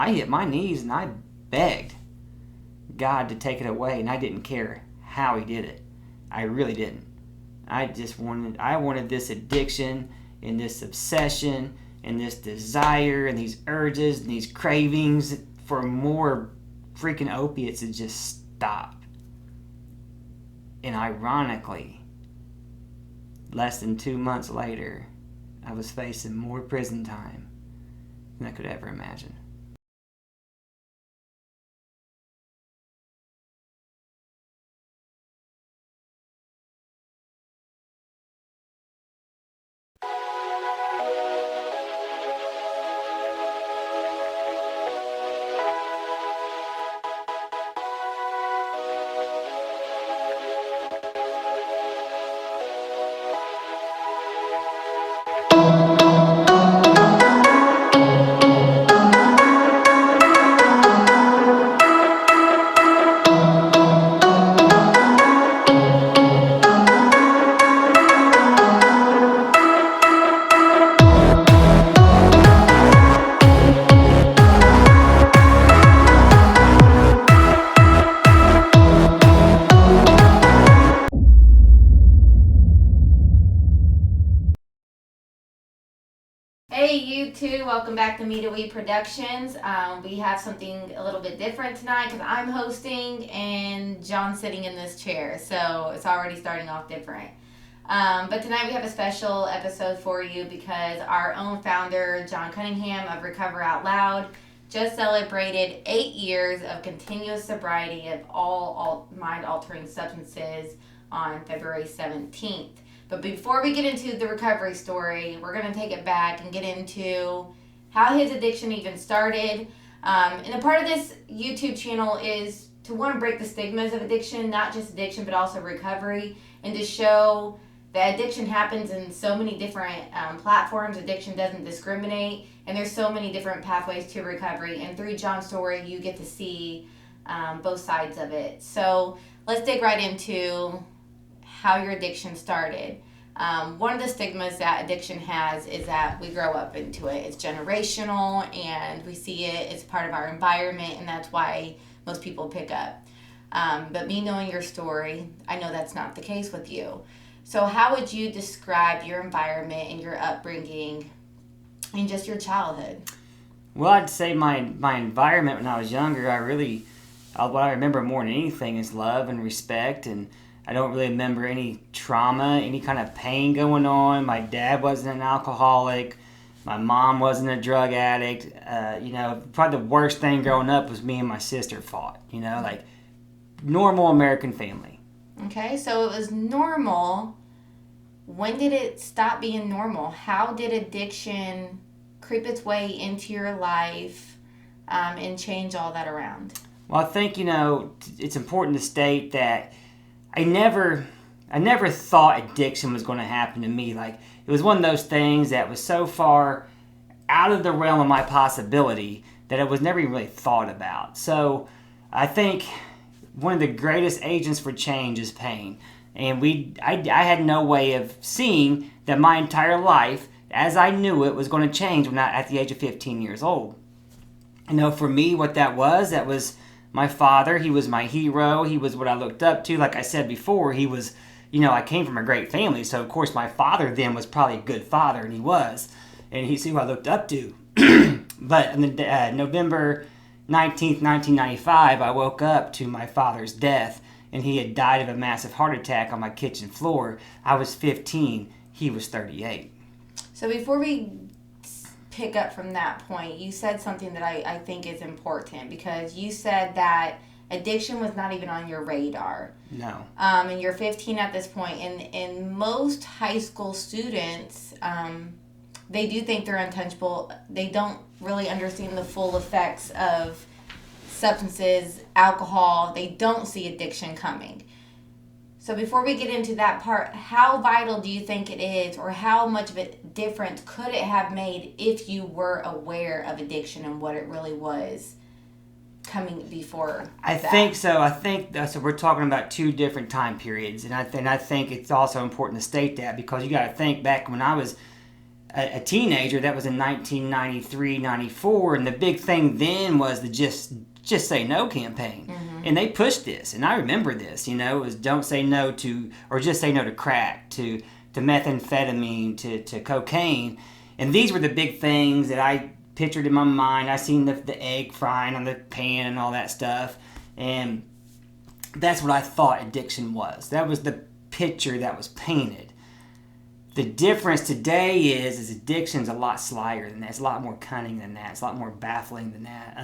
I hit my knees and I begged God to take it away, and I didn't care how he did it. I really didn't. I wanted this addiction and this obsession and this desire and these urges and these cravings for more freaking opiates to just stop. And ironically, less than 2 months later, I was facing more prison time than I could ever imagine. Hey YouTube, welcome back to Me to We Productions. We have something a little bit different tonight because I'm hosting and John's sitting in this chair, so it's already starting off different. But tonight we have a special episode for you because our own founder, John Cunningham of Recover Out Loud, just celebrated 8 years of continuous sobriety of all mind-altering substances on February 17th. But before we get into the recovery story, we're going to take it back and get into how his addiction even started. And a part of this YouTube channel is to want to break the stigmas of addiction, not just addiction, but also recovery, and to show that addiction happens in so many different platforms. Addiction doesn't discriminate, and there's so many different pathways to recovery. And through John's story, you get to see both sides of it. So let's dig right into how your addiction started. One of the stigmas that addiction has is that we grow up into it. It's generational, and we see it as part of our environment, and that's why most people pick up. But me knowing your story, I know that's not the case with you. So how would you describe your environment and your upbringing and just your childhood? Well, I'd say my environment when I was younger, what I remember more than anything is love and respect, and I don't really remember any trauma, any kind of pain going on. My dad wasn't an alcoholic. My mom wasn't a drug addict. Probably the worst thing growing up was me and my sister fought, like normal American family. Okay, so it was normal. When did it stop being normal? How did addiction creep its way into your life and change all that around? Well, I think, it's important to state that I never thought addiction was going to happen to me. Like, it was one of those things that was so far out of the realm of my possibility that it was never even really thought about. So I think one of the greatest agents for change is pain. And I had no way of seeing that my entire life, as I knew it, was going to change when at the age of 15 years old. For me, what that was my father. He was my hero. He was what I looked up to. Like I said before, he was, I came from a great family. So, of course, my father then was probably a good father, and he was. And he's who I looked up to. But on November 19th, 1995, I woke up to my father's death, and he had died of a massive heart attack on my kitchen floor. I was 15. He was 38. So before we pick up from that point, you said something that I think is important, because you said that addiction was not even on your radar. No. And you're 15 at this point, and most high school students, they do think they're untouchable. They don't really understand the full effects of substances, alcohol. They don't see addiction coming. So before we get into that part, how vital do you think it is, or how much of a difference could it have made if you were aware of addiction and what it really was coming before I think so. I think so. We're talking about two different time periods, and I think it's also important to state that, because you got to think back when I was a teenager. That was in 1993, 94, and the big thing then was the Just Say No campaign. Mm-hmm. And they pushed this, and I remember this, it was don't say no to, or just say no to crack, to methamphetamine, to cocaine. And these were the big things that I pictured in my mind. I seen the egg frying on the pan and all that stuff. And that's what I thought addiction was. That was the picture that was painted. The difference today is addiction's a lot slyer than that. It's a lot more cunning than that. It's a lot more baffling than that.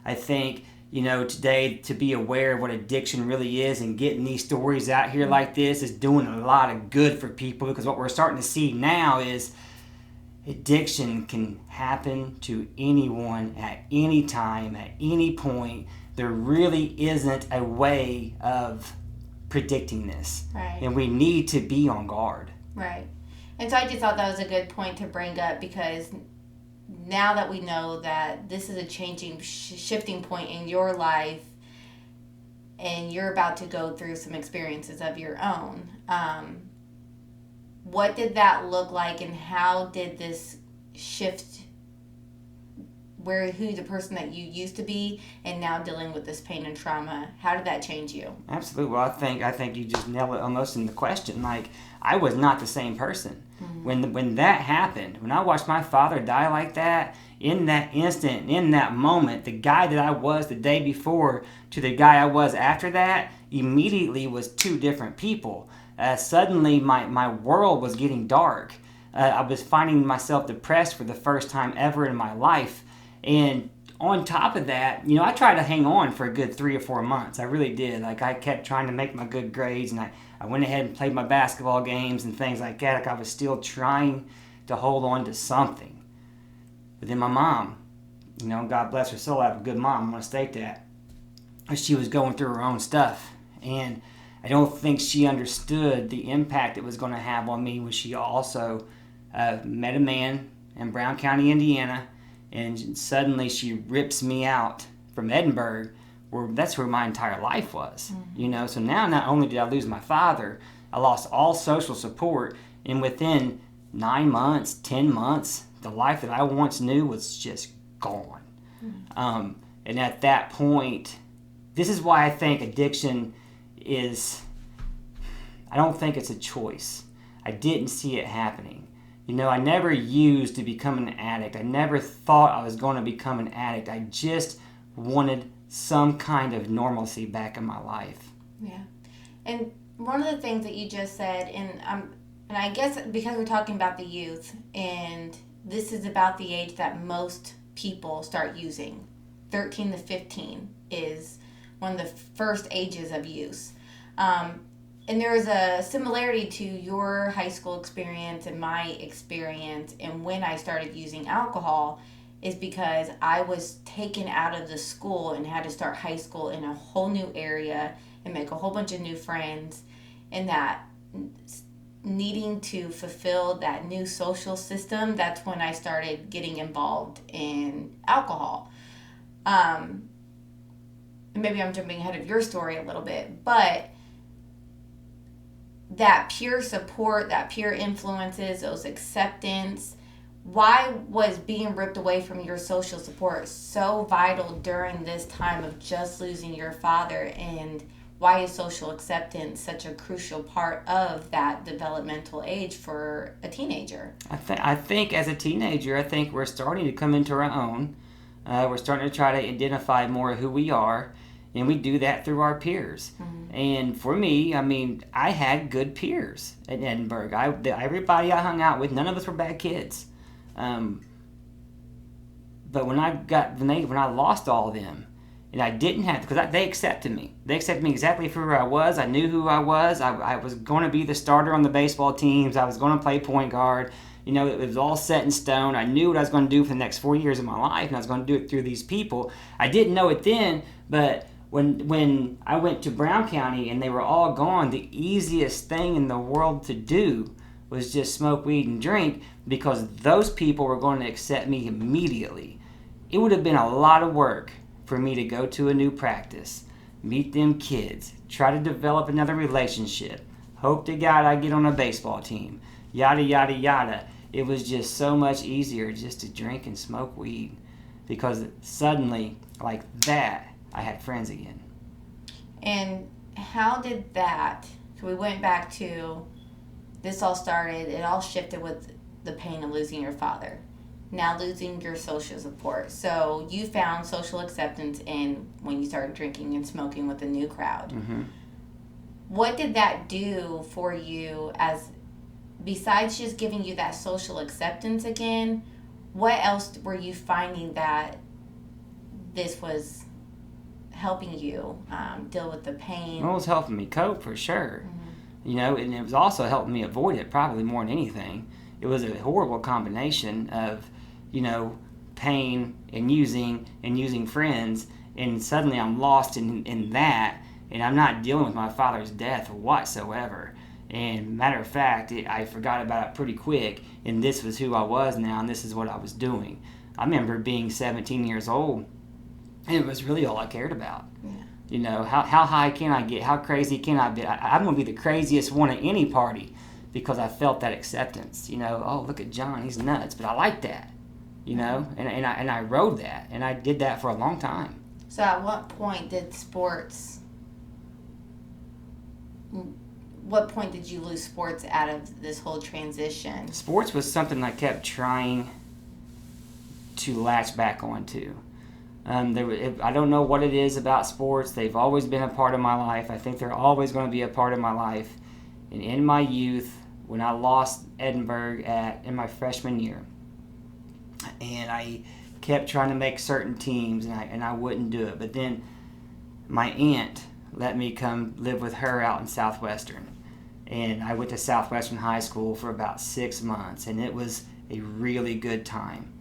I think, today to be aware of what addiction really is and getting these stories out here like this is doing a lot of good for people, because what we're starting to see now is addiction can happen to anyone at any time, at any point. There really isn't a way of predicting this. Right. And we need to be on guard. Right. And so I just thought that was a good point to bring up, because now that we know that this is a shifting point in your life, and you're about to go through some experiences of your own, what did that look like, and how did this shift who the person that you used to be and now dealing with this pain and trauma? How did that change you? Absolutely. Well, I think you just nailed it almost in the question. Like, I was not the same person. Mm-hmm. When that happened, when I watched my father die like that, in that instant, in that moment, the guy that I was the day before to the guy I was after that immediately was two different people. Suddenly, my world was getting dark. I was finding myself depressed for the first time ever in my life. And on top of that, I tried to hang on for a good 3 or 4 months. I really did. Like, I kept trying to make my good grades, and I went ahead and played my basketball games and things like that. Like, I was still trying to hold on to something. But then my mom, God bless her soul, I have a good mom, I'm going to state that. She was going through her own stuff. And I don't think she understood the impact it was going to have on me when she also met a man in Brown County, Indiana. And suddenly she rips me out from Edinburgh, that's where my entire life was. Mm-hmm. So now not only did I lose my father, I lost all social support. And within 9 months, 10 months, the life that I once knew was just gone. Mm-hmm. And at that point, this is why I think addiction I don't think it's a choice. I didn't see it happening. I never used to become an addict. I never thought I was going to become an addict. I just wanted some kind of normalcy back in my life. Yeah. And one of the things that you just said, and I guess because we're talking about the youth, and this is about the age that most people start using. 13 to 15 is one of the first ages of use. And there is a similarity to your high school experience and my experience, and when I started using alcohol is because I was taken out of the school and had to start high school in a whole new area and make a whole bunch of new friends, and that needing to fulfill that new social system, that's when I started getting involved in alcohol. And maybe I'm jumping ahead of your story a little bit, but that peer support, that peer influences, those acceptance, why was being ripped away from your social support so vital during this time of just losing your father, and why is social acceptance such a crucial part of that developmental age for a teenager? I think as a teenager, we're starting to come into our own. We're starting to try to identify more of who we are. And we do that through our peers. Mm-hmm. And for me, I had good peers at Edinburgh. Everybody I hung out with, none of us were bad kids. But when I lost all of them, and I didn't have, because they accepted me. They accepted me exactly for who I was. I knew who I was. I was going to be the starter on the baseball teams. I was going to play point guard. It was all set in stone. I knew what I was going to do for the next 4 years of my life, and I was going to do it through these people. I didn't know it then, but when I went to Brown County and they were all gone, the easiest thing in the world to do was just smoke weed and drink, because those people were going to accept me immediately. It would have been a lot of work for me to go to a new practice, meet them kids, try to develop another relationship, hope to God I get on a baseball team, yada, yada, yada. it was just so much easier just to drink and smoke weed, because suddenly, like that, I had friends again. And how did that, so we went back to, this all started, it all shifted with the pain of losing your father. Now losing your social support. So you found social acceptance in when you started drinking and smoking with a new crowd. Mm-hmm. What did that do for you, as besides just giving you that social acceptance again? What else were you finding that this was helping you deal with the pain? Well, it was helping me cope for sure. And it was also helping me avoid it probably more than anything. It was a horrible combination of, pain and using friends, and suddenly I'm lost in that, and I'm not dealing with my father's death whatsoever. And matter of fact, I forgot about it pretty quick, and this was who I was now, and this is what I was doing. I remember being 17 years old, and it was really all I cared about. Yeah. How high can I get? How crazy can I be? I'm going to be the craziest one at any party, because I felt that acceptance. Oh, look at John, he's nuts, but I like that. And I rode that, and I did that for a long time. So at what point did you lose sports out of this whole transition? Sports was something I kept trying to latch back onto. I don't know what it is about sports. They've always been a part of my life. I think they're always going to be a part of my life. And in my youth, when I lost Edinburgh in my freshman year, and I kept trying to make certain teams, and I wouldn't do it. But then my aunt let me come live with her out in Southwestern. And I went to Southwestern High School for about 6 months, and it was a really good time.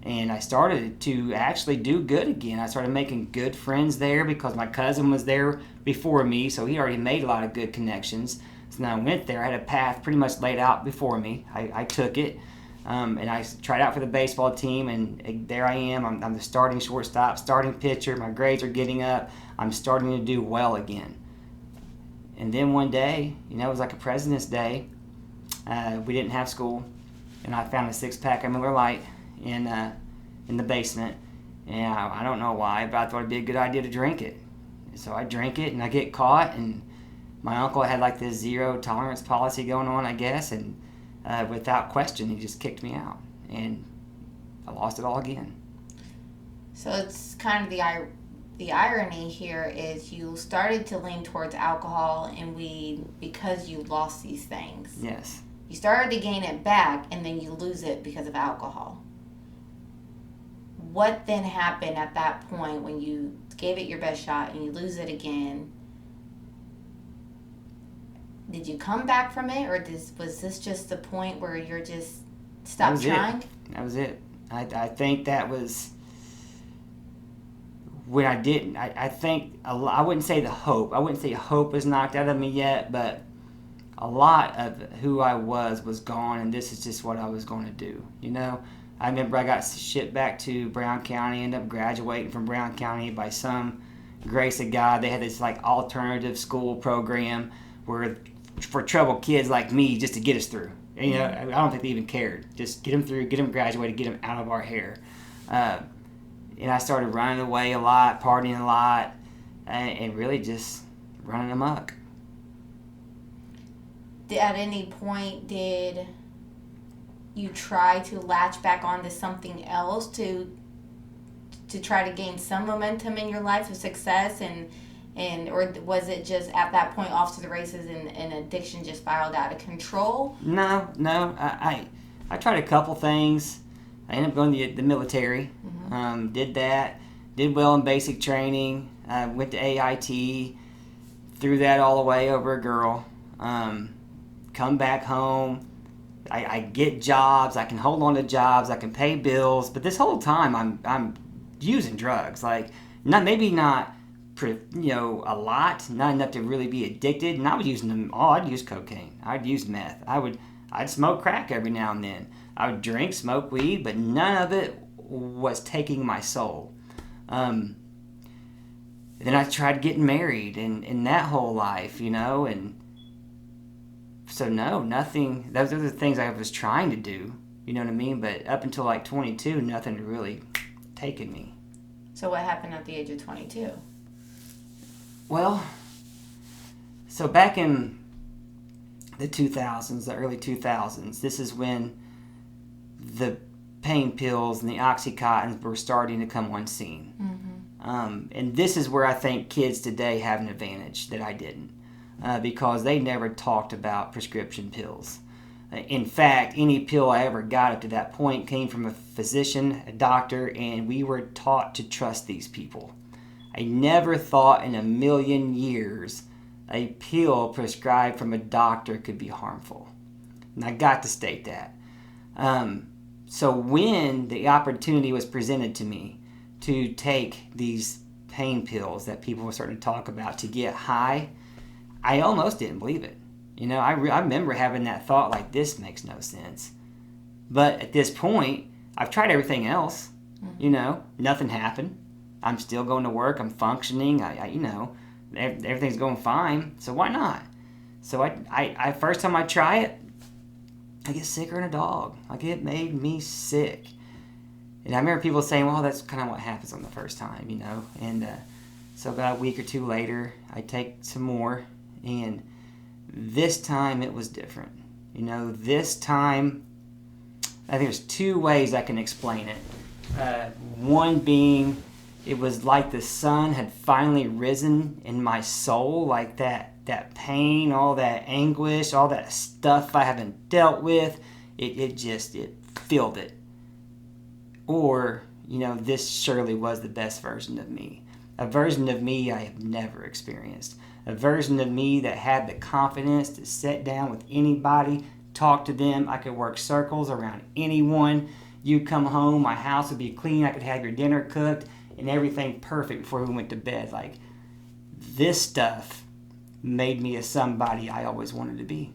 And I started to actually do good again. I started making good friends there because my cousin was there before me, so he already made a lot of good connections. So when I went there, I had a path pretty much laid out before me. I took it, and I tried out for the baseball team, and there I am. I'm the starting shortstop, starting pitcher. My grades are getting up. I'm starting to do well again. And then one day, it was like a President's Day. We didn't have school, and I found a 6-pack of Miller Lite in the basement, and I don't know why, but I thought it'd be a good idea to drink it. So I drank it, and I get caught, and my uncle had like this zero tolerance policy going on, I guess, and without question, he just kicked me out, and I lost it all again. So it's kind of the irony here is you started to lean towards alcohol and weed because you lost these things. Yes. You started to gain it back, and then you lose it because of alcohol. What then happened at that point when you gave it your best shot and you lose it again? Did you come back from it, or was this just the point where you're just stopped trying? That was it. I think that was when I didn't. I think I wouldn't say the hope. I wouldn't say hope was knocked out of me yet, but a lot of who I was gone, and this is just what I was going to do. I remember I got shipped back to Brown County, ended up graduating from Brown County by some grace of God. They had this like alternative school program where for troubled kids like me, just to get us through. And, I don't think they even cared. Just get them through, get them graduated, get them out of our hair. And I started running away a lot, partying a lot, and really just running amok. At any point, did you try to latch back onto something else to try to gain some momentum in your life of success, or was it just at that point off to the races and addiction just spiraled out of control? No. I tried a couple things. I ended up going to the military. Mm-hmm. Did that. Did well in basic training. Went to AIT. Threw that all away over a girl. Come back home. I get jobs. I can hold on to jobs. I can pay bills. But this whole time, I'm using drugs. Like, maybe not a lot, not enough to really be addicted. And I was using them all. I'd use cocaine. I'd use meth. I'd smoke crack every now and then. I would drink, smoke weed, but none of it was taking my soul. Then I tried getting married and that whole life, and so no, nothing. Those are the things I was trying to do, You know what I mean? But up until like 22, nothing had really taken me. So what happened at the age of 22? Well, so back in the 2000s, the early 2000s, this is when the pain pills and the Oxycontins were starting to come on scene. And this is where I think kids today have an advantage that I didn't, because they never talked about prescription pills. In fact, any pill I ever got up to that point came from a physician, a doctor, and we were taught to trust these people. I never thought in a million years a pill prescribed from a doctor could be harmful. And I got to state that. So when the opportunity was presented to me to take these pain pills that people were starting to talk about to get high, I almost didn't believe it. You know, I remember having that thought like, this makes no sense. But at this point, I've tried everything else. You know, nothing happened. I'm still going to work. I'm functioning. Everything's going fine. So why not? So I first time I try it, I get sicker than a dog. Like, it made me sick. And I remember people saying, well, that's kind of what happens on the first time, you know. And so about a week or two later, I take some more. And this time it was different. You know, this time, I think there's two ways I can explain it. One being, it was like the sun had finally risen in my soul, like that pain, all that anguish, all that stuff I haven't dealt with, it filled it. Or, you know, this surely was the best version of me. A version of me I have never experienced. A version of me that had the confidence to sit down with anybody, talk to them. I could work circles around anyone. You come home, my house would be clean, I could have your dinner cooked, and everything perfect before we went to bed. Like, this stuff made me a somebody I always wanted to be.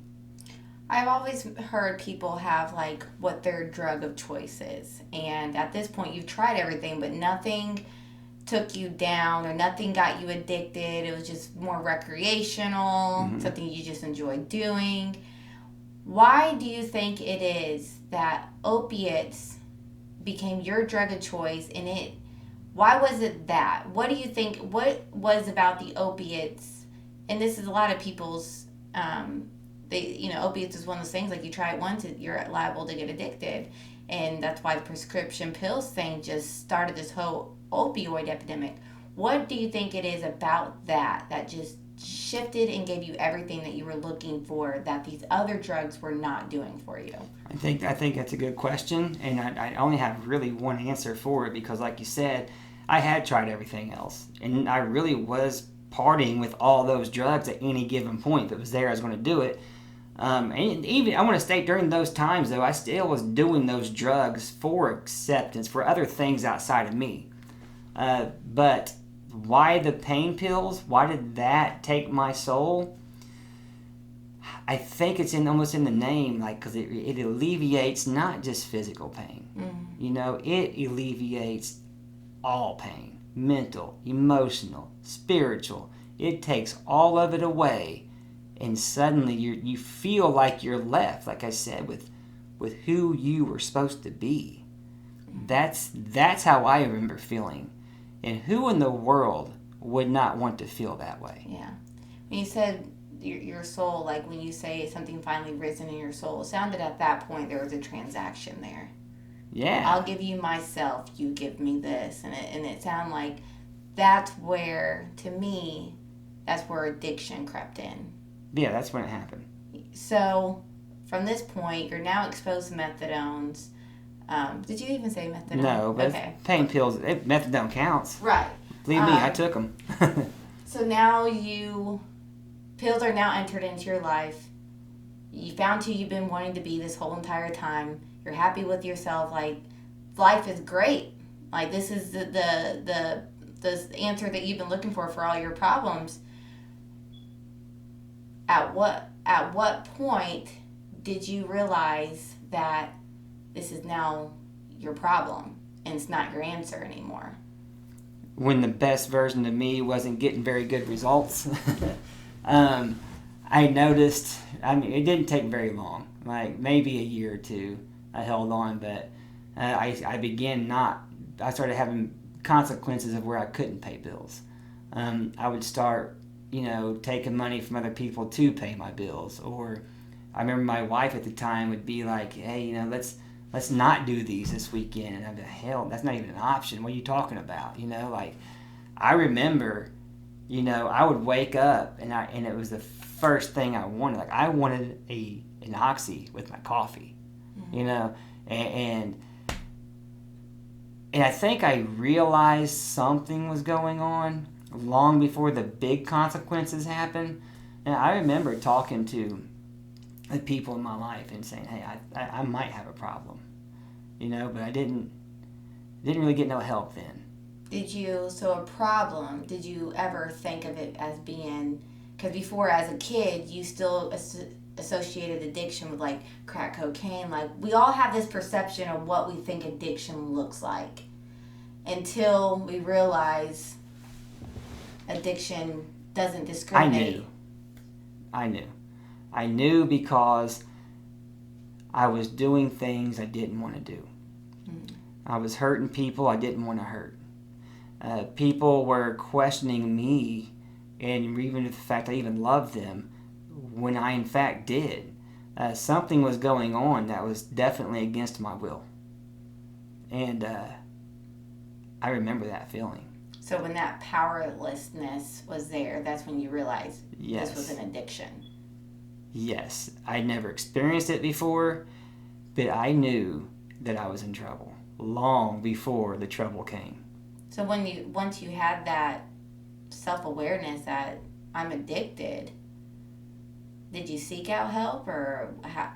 I've always heard people have, like, what their drug of choice is. And at this point, you've tried everything, but nothing took you down or nothing got you addicted. It was just more recreational, something you just enjoyed doing. Why do you think it is that opiates became your drug of choice, and why was it that? What do you think, what was about the opiates? And this is a lot of people's, opiates is one of those things, like, you try it once, you're liable to get addicted. And that's why the prescription pills thing just started this whole opioid epidemic. What do you think it is about that just shifted and gave you everything that you were looking for that these other drugs were not doing for you? I think that's a good question, and I only have really one answer for it, because like you said, I had tried everything else, and I really was partying with all those drugs at any given point that was there. I was going to do it. And even, I want to state, during those times, though, I still was doing those drugs for acceptance, for other things outside of me. But why the pain pills? Why did that take my soul? I think it's almost in the name, like, because it alleviates not just physical pain. You know, it alleviates all pain, mental, emotional, spiritual. It takes all of it away. And suddenly you feel like you're left, like I said, with who you were supposed to be. That's how I remember feeling. And who in the world would not want to feel that way? Yeah. When you said your soul, like when you say something finally risen in your soul, it sounded at that point there was a transaction there. Yeah. I'll give you myself, you give me this. And it sounded like that's where, to me, that's where addiction crept in. Yeah, that's when it happened. So, from this point, you're now exposed to methadones. Did you even say methadone? No, but okay. Pain pills, methadone counts. Right. Believe me, I took them. So now pills are now entered into your life. You found who you've been wanting to be this whole entire time. You're happy with yourself. Like, life is great. Like, this is the answer that you've been looking for all your problems. At what point did you realize that this is now your problem and it's not your answer anymore? When the best version of me wasn't getting very good results. I noticed, it didn't take very long, like maybe a year or two, I held on, but I started having consequences of where I couldn't pay bills. I would start, taking money from other people to pay my bills. Or I remember my wife at the time would be like, hey, let's not do these this weekend. And I'd be like, hell, that's not even an option. What are you talking about? I remember, I would wake up and it was the first thing I wanted. Like I wanted an Oxy with my coffee, and I think I realized something was going on long before the big consequences happened. And I remember talking to the people in my life and saying, hey, I might have a problem, but I didn't really get no help then. Did you ever think of it as being, because before as a kid, you still associated addiction with like crack cocaine. Like we all have this perception of what we think addiction looks like until we realize addiction doesn't discriminate. I knew because I was doing things I didn't want to do. I was hurting people I didn't want to hurt. People were questioning me, and even the fact I even loved them, when I in fact did. Something was going on that was definitely against my will. And I remember that feeling. So when that powerlessness was there, that's when you realized Yes. This was an addiction. Yes. I'd never experienced it before, but I knew that I was in trouble long before the trouble came. So once you had that self-awareness that I'm addicted, did you seek out help or how,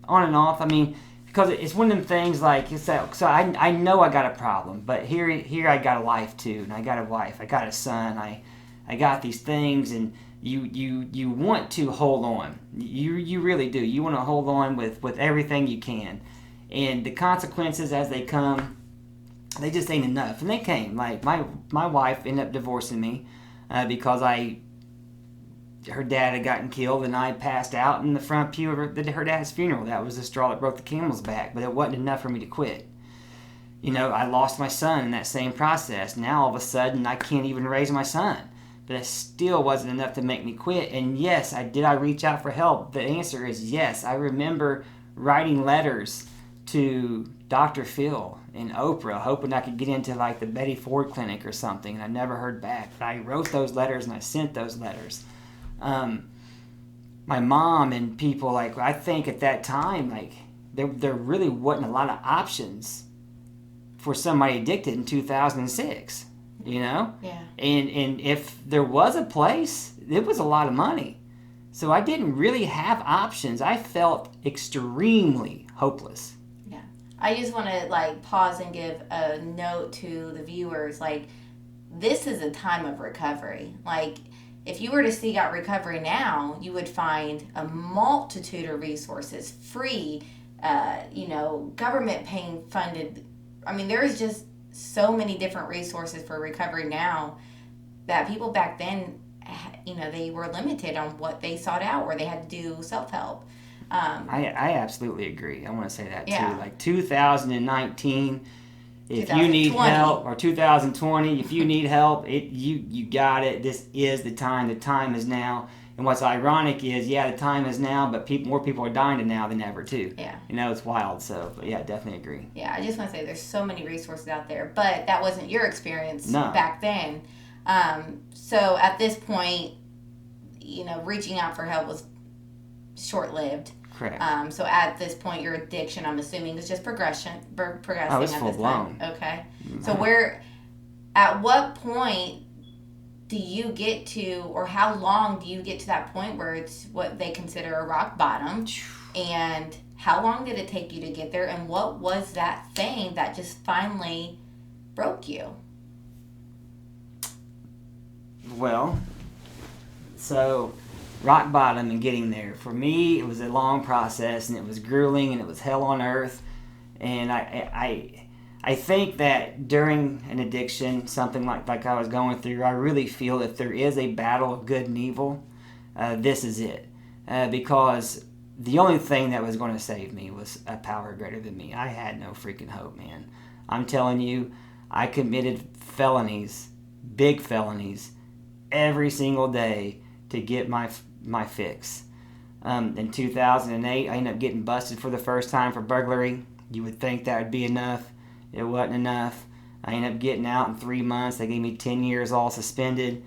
On and off. I mean, because it's one of them things like it's that. So I know I got a problem, but here I got a life too, and I got a wife, I got a son, I got these things, and you want to hold on. You really do. You want to hold on with everything you can, and the consequences as they come, they just ain't enough. And they came. Like my wife ended up divorcing me because her dad had gotten killed, and I passed out in the front pew of her dad's funeral. That was the straw that broke the camel's back, but it wasn't enough for me to quit. I lost my son in that same process. Now all of a sudden I can't even raise my son, but it still wasn't enough to make me quit. And yes, I reach out for help? The answer is yes. I remember writing letters to Dr. Phil and Oprah, hoping I could get into like the Betty Ford Clinic or something, and I never heard back. But I wrote those letters and I sent those letters. My mom and people, like, I think at that time, like, there really wasn't a lot of options for somebody addicted in 2006, Yeah. And if there was a place, it was a lot of money. So I didn't really have options. I felt extremely hopeless. Yeah. I just want to like pause and give a note to the viewers. Like, this is a time of recovery. Like, if you were to seek out recovery now, you would find a multitude of resources, free, government paying funded. I mean, there's just so many different resources for recovery now that people back then, they were limited on what they sought out, or they had to do self-help. I absolutely agree. I want to say that too. Yeah. Like 2019, if you need 2020. help, or 2020, if you need help, you got it. This is the time. The time is now. And what's ironic is, the time is now, but more people are dying now than ever too. Yeah. It's wild. So, but yeah, definitely agree. Yeah, I just want to say there's so many resources out there, but that wasn't your experience No. back then. So at this point, reaching out for help was short-lived. Correct. So at this point, your addiction, I'm assuming, is just progressing. Oh, it's at full this blown. time. Okay. So at what point do you get to, or how long do you get to that point where it's what they consider a rock bottom? And how long did it take you to get there? And what was that thing that just finally broke you? Well, so rock bottom and getting there. For me, it was a long process, and it was grueling, and it was hell on earth. And I think that during an addiction, something like I was going through, I really feel if there is a battle of good and evil, this is it. Because the only thing that was going to save me was a power greater than me. I had no freaking hope, man. I'm telling you, I committed felonies, big felonies, every single day to get my fix. In 2008, I ended up getting busted for the first time for burglary. You would think that would be enough. It wasn't enough. I ended up getting out in 3 months. They gave me 10 years all suspended.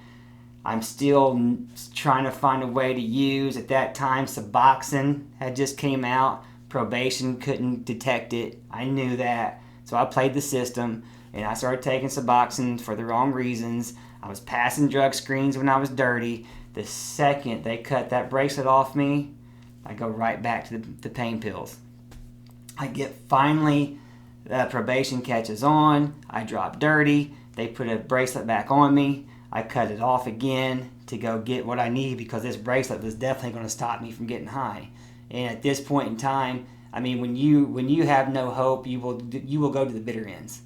I'm still trying to find a way to use. At that time, Suboxone had just came out. Probation couldn't detect it. I knew that. So I played the system, and I started taking Suboxone for the wrong reasons. I was passing drug screens when I was dirty. The second they cut that bracelet off me, I go right back to the pain pills. I get finally, probation catches on. I drop dirty. They put a bracelet back on me. I cut it off again to go get what I need because this bracelet was definitely going to stop me from getting high. And at this point in time, I mean, when you have no hope, you will go to the bitter ends.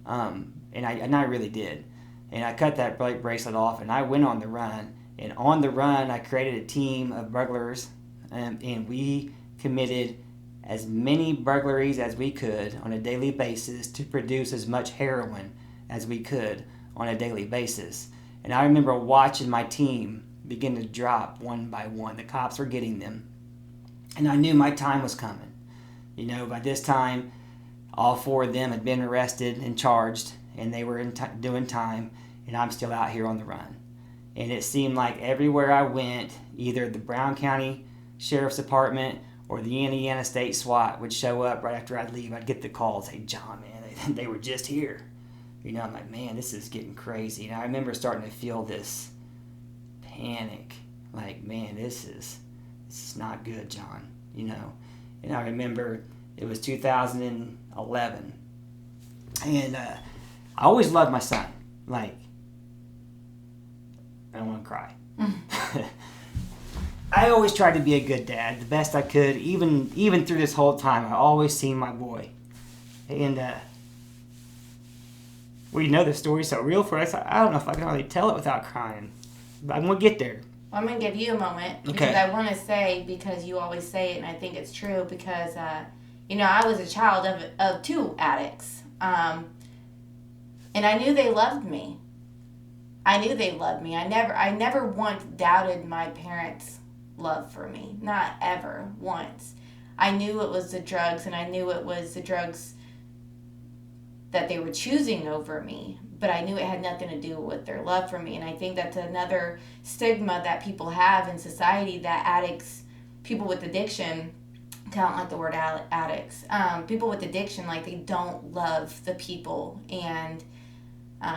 And I really did. And I cut that bracelet off, and I went on the run. And on the run, I created a team of burglars, and we committed as many burglaries as we could on a daily basis to produce as much heroin as we could on a daily basis. And I remember watching my team begin to drop one by one. The cops were getting them. And I knew my time was coming. You know, by this time, all 4 of them had been arrested and charged, and they were doing time, and I'm still out here on the run. And it seemed like everywhere I went, either the Brown County Sheriff's Department or the Indiana State SWAT would show up right after I'd leave. I'd get the call and say, John, man, they were just here. You know, I'm like, man, this is getting crazy. And I remember starting to feel this panic. Like, man, this is not good, John. You know. And I remember it was 2011. And I always loved my son. Like, I don't want to cry. I always tried to be a good dad, the best I could. Even through this whole time, I always seen my boy. And, well, you know the story's so real for us. I don't know if I can really tell it without crying. But I'm going to get there. Well, I'm going to give you a moment. Because Okay. I want to say, because you always say it, and I think it's true, because, you know, I was a child of 2 addicts. And I knew they loved me. I never once doubted my parents' love for me. Not ever once. I knew it was the drugs, and I knew it was the drugs that they were choosing over me, but I knew it had nothing to do with their love for me. And I think that's another stigma that people have in society, that addicts, people with addiction, I don't like the word addicts, people with addiction, like they don't love the people. And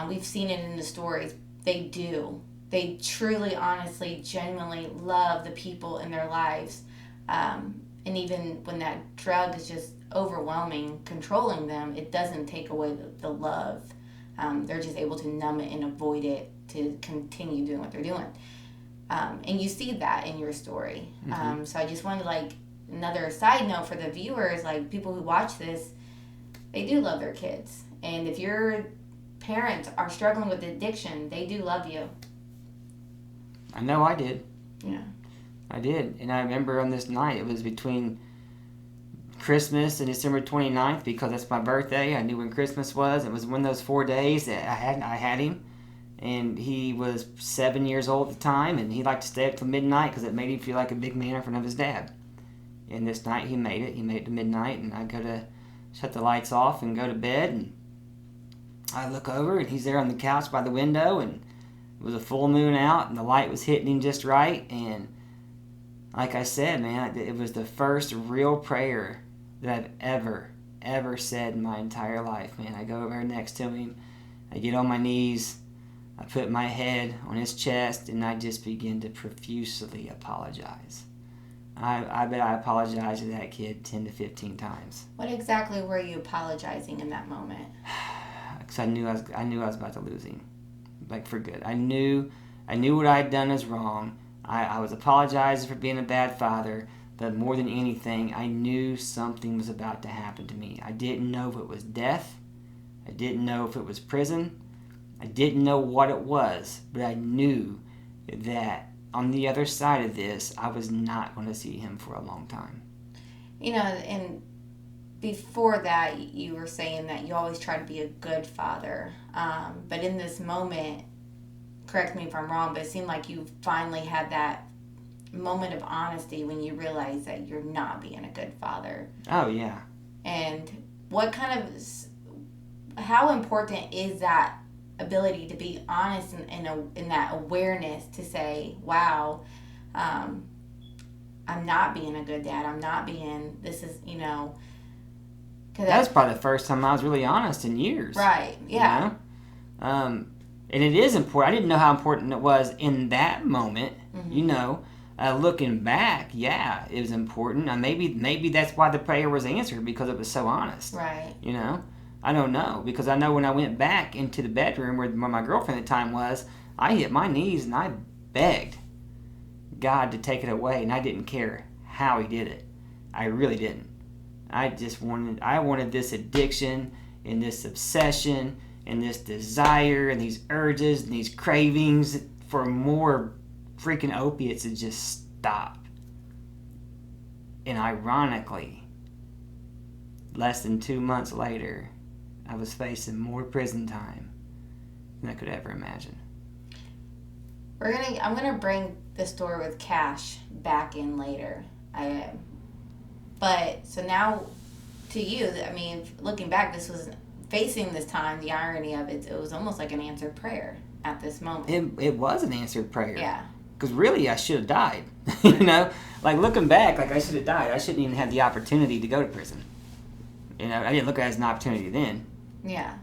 we've seen it in the stories. They do. They truly, honestly, genuinely love the people in their lives. And even when that drug is just overwhelming, controlling them, it doesn't take away the love. They're just able to numb it and avoid it to continue doing what they're doing. And you see that in your story. Mm-hmm. So I just wanted, like, another side note for the viewers, like people who watch this, they do love their kids. And if your parents are struggling with addiction, they do love you. I know I did. Yeah. I did. And I remember on this night, it was between Christmas and December 29th, because that's my birthday. I knew when Christmas was. It was one of those 4 days that I had him. And he was 7 years old at the time, and he liked to stay up till midnight because it made him feel like a big man in front of his dad. And this night he made it. He made it to midnight, and I go to shut the lights off and go to bed, and I look over, and he's there on the couch by the window, and it was a full moon out, and the light was hitting him just right. And like I said, man, it was the first real prayer that I've ever said in my entire life, man. I go over next to him, I get on my knees, I put my head on his chest, and I just begin to profusely apologize. I bet I apologized to that kid 10 to 15 times. What exactly were you apologizing in that moment? Because I knew I was about to lose him, like for good. I knew what I had done was wrong. I was apologizing for being a bad father, but more than anything, I knew something was about to happen to me. I didn't know if it was death. I didn't know if it was prison. I didn't know what it was, but I knew that on the other side of this, I was not going to see him for a long time. And before that, you were saying that you always try to be a good father. But in this moment, correct me if I'm wrong, but it seemed like you finally had that moment of honesty when you realized that you're not being a good father. Oh, yeah. And how important is that ability to be honest in that awareness to say, wow, I'm not being a good dad. I'm not being, this is, That was probably the first time I was really honest in years. Right, yeah. And it is important. I didn't know how important it was in that moment, looking back, yeah, it was important. Maybe that's why the prayer was answered, because it was so honest. Right. I don't know, because I know when I went back into the bedroom where my girlfriend at the time was, I hit my knees and I begged God to take it away, and I didn't care how he did it. I really didn't. I wanted this addiction and this obsession and this desire and these urges and these cravings for more freaking opiates to just stop. And ironically, less than 2 months later, I was facing more prison time than I could ever imagine. I'm gonna bring the story with Cash back in later. But so now, to you, I mean, looking back, facing this time, the irony of it was almost like an answered prayer at this moment. It was an answered prayer. Yeah. Because really, I should have died. Like looking back, like I should have died. I shouldn't even have the opportunity to go to prison. I didn't look at it as an opportunity then. Yeah.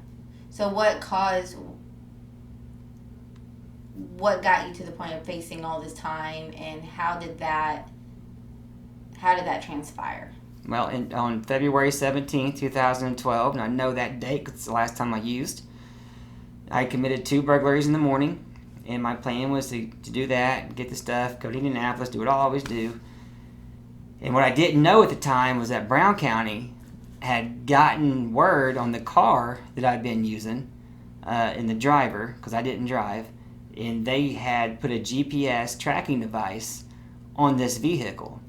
So what got you to the point of facing all this time, and how did that transpire? Well, on February 17th, 2012, and I know that date because it's the last time I used, I committed 2 burglaries in the morning, and my plan was to do that, get the stuff, go to Indianapolis, do what I always do. And what I didn't know at the time was that Brown County had gotten word on the car that I'd been using, and the driver, because I didn't drive, and they had put a GPS tracking device on this vehicle.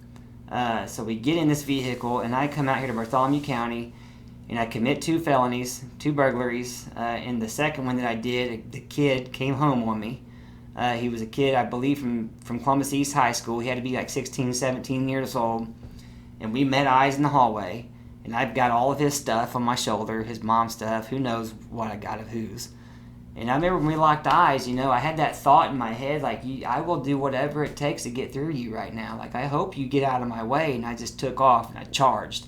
So we get in this vehicle, and I come out here to Bartholomew County, and I commit 2 felonies, 2 burglaries. And the second one that I did, the kid came home on me. He was a kid, I believe, from Columbus East High School. He had to be like 16, 17 years old. And we met eyes in the hallway, and I've got all of his stuff on my shoulder, his mom's stuff. Who knows what I got of whose. And I remember when we locked eyes, I had that thought in my head, like, I will do whatever it takes to get through you right now. Like, I hope you get out of my way. And I just took off, and I charged.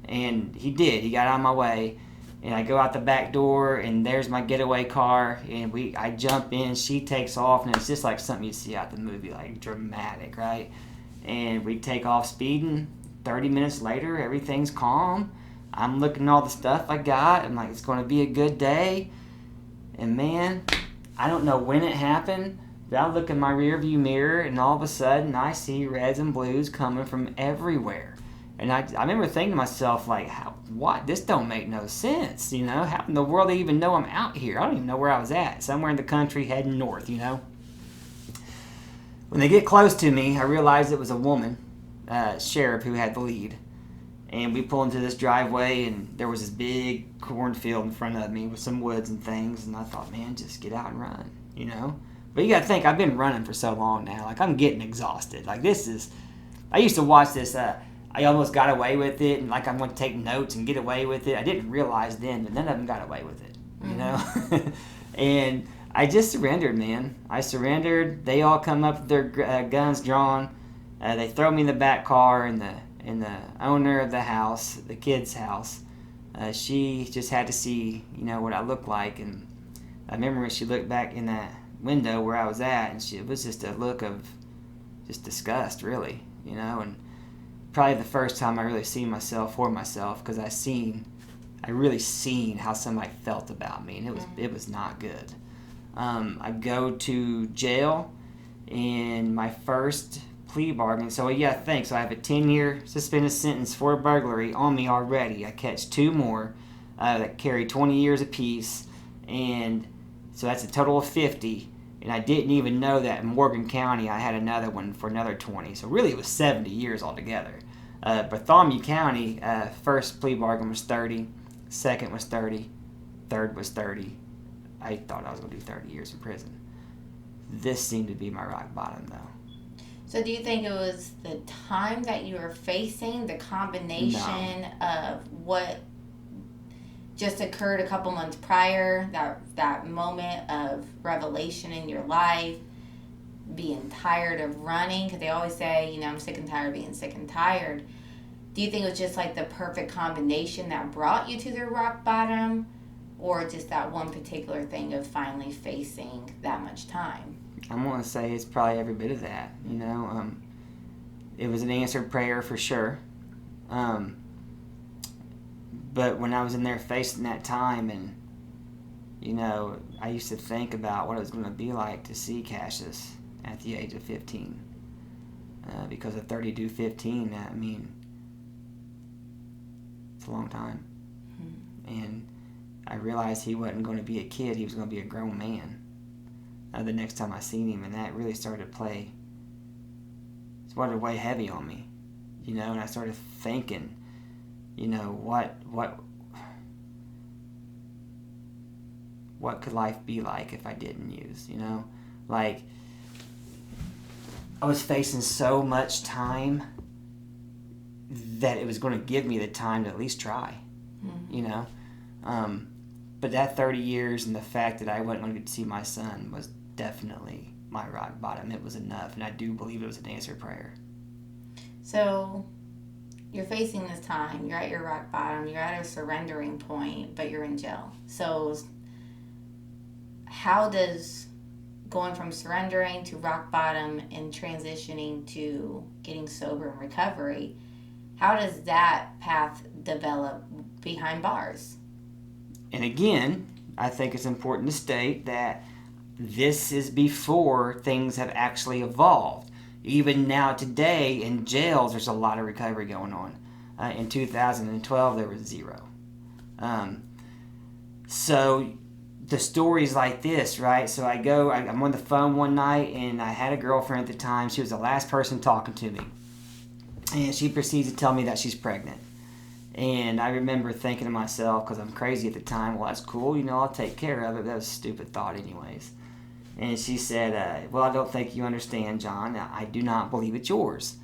And he did. He got out of my way. And I go out the back door, and there's my getaway car. And I jump in, she takes off, and it's just like something you see out the movie, like dramatic, right? And we take off speeding. 30 minutes later, everything's calm. I'm looking at all the stuff I got. I'm like, it's going to be a good day. And man, I don't know when it happened, but I look in my rearview mirror, and all of a sudden I see reds and blues coming from everywhere. And I remember thinking to myself, like, what? This don't make no sense, How in the world do they even know I'm out here? I don't even know where I was at. Somewhere in the country heading north, When they get close to me, I realized it was a woman, sheriff, who had the lead. And we pull into this driveway, and there was this big cornfield in front of me with some woods and things. And I thought, man, just get out and run, But you got to think, I've been running for so long now. Like, I'm getting exhausted. Like, I used to watch this, I Almost Got Away with It. And, like, I'm going to take notes and get away with it. I didn't realize then, but none of them got away with it, And I just surrendered, man. I surrendered. They all come up with their guns drawn. They throw me in the back car, and the owner of the house, the kid's house, she just had to see, what I looked like. And I remember when she looked back in that window where I was at, and it was just a look of just disgust, really, and probably the first time I really seen myself for myself, because I really seen how somebody felt about me, and it was not good. I go to jail, and my first plea bargain. So I have a 10-year suspended sentence for a burglary on me already. I catch 2 more that carry 20 years apiece, and so that's a total of 50. And I didn't even know that in Morgan County I had another one for another 20. So really it was 70 years altogether. Bartholomew County, first plea bargain was 30, second was 30, third was 30. I thought I was going to do 30 years in prison. This seemed to be my rock bottom, though. So do you think it was the time that you were facing, the combination of what just occurred a couple months prior, that moment of revelation in your life, being tired of running? Because they always say, I'm sick and tired of being sick and tired. Do you think it was just like the perfect combination that brought you to the rock bottom, or just that one particular thing of finally facing that much time? I'm going to say it's probably every bit of that. It was an answered prayer for sure. But when I was in there facing that time, and I used to think about what it was going to be like to see Cassius at the age of 15. Because of 32, 15, it's a long time. And I realized he wasn't going to be a kid, he was going to be a grown man the next time I seen him, and that really started to play. It started to weigh heavy on me, and I started thinking, what could life be like if I didn't use, like I was facing so much time that it was going to give me the time to at least try, but that 30 years and the fact that I wasn't going to get to see my son was definitely my rock bottom. It was enough, and I do believe it was an answered prayer. So you're facing this time, you're at your rock bottom, you're at a surrendering point, but you're in jail. So how does going from surrendering to rock bottom and transitioning to getting sober and recovery, how does that path develop behind bars? And again, I think it's important to state that this is before things have actually evolved. Even now today in jails, there's a lot of recovery going on. In 2012, there was zero. So the stories like this, right? So I'm on the phone one night, and I had a girlfriend at the time. She was the last person talking to me. And she proceeds to tell me that she's pregnant. And I remember thinking to myself, because I'm crazy at the time, well, that's cool, I'll take care of it. That was a stupid thought anyways. And she said, well, I don't think you understand, John. I do not believe it's yours.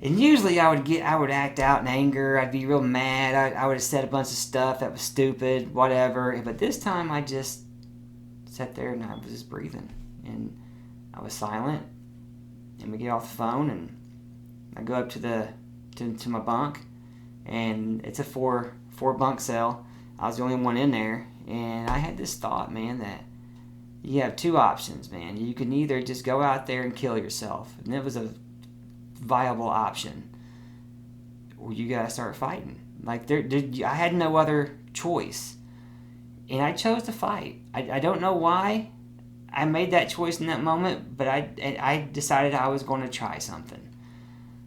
And usually I would act out in anger. I'd be real mad. I would have said a bunch of stuff that was stupid, whatever. But this time I just sat there and I was just breathing. And I was silent. And we get off the phone, and I go up to my bunk. And it's a four bunk cell. I was the only one in there. And I had this thought, man, that you have two options, man. You can either just go out there and kill yourself, and it was a viable option, or you gotta start fighting. Like I had no other choice, and I chose to fight. I don't know why I made that choice in that moment, but I decided I was going to try something.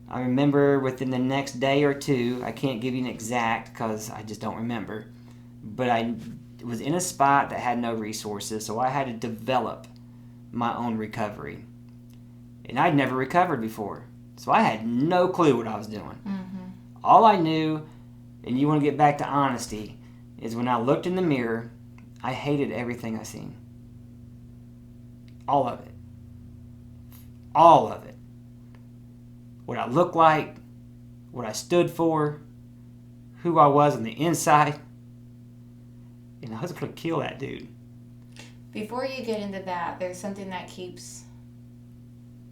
I remember within the next day or two, I can't give you an exact because I just don't remember, but I was in a spot that had no resources, so I had to develop my own recovery. And I'd never recovered before, so I had no clue what I was doing. Mm-hmm. All I knew, and you want to get back to honesty, is when I looked in the mirror, I hated everything I seen. All of it. All of it. What I looked like, what I stood for, who I was on the inside. And I was going to kill that dude. Before you get into that, there's something that keeps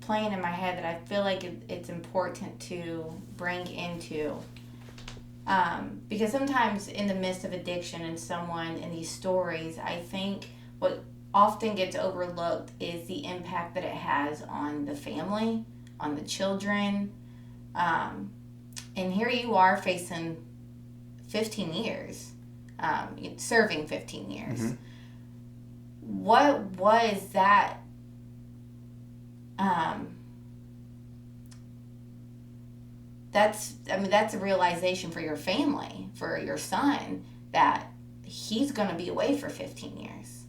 playing in my head that I feel like it's important to bring into. Because sometimes in the midst of addiction and someone in these stories, I think what often gets overlooked is the impact that it has on the family, on the children. And here you are facing 15 years. Serving 15 years. Mm-hmm. What was that? That's a realization for your family, for your son, that he's going to be away for 15 years.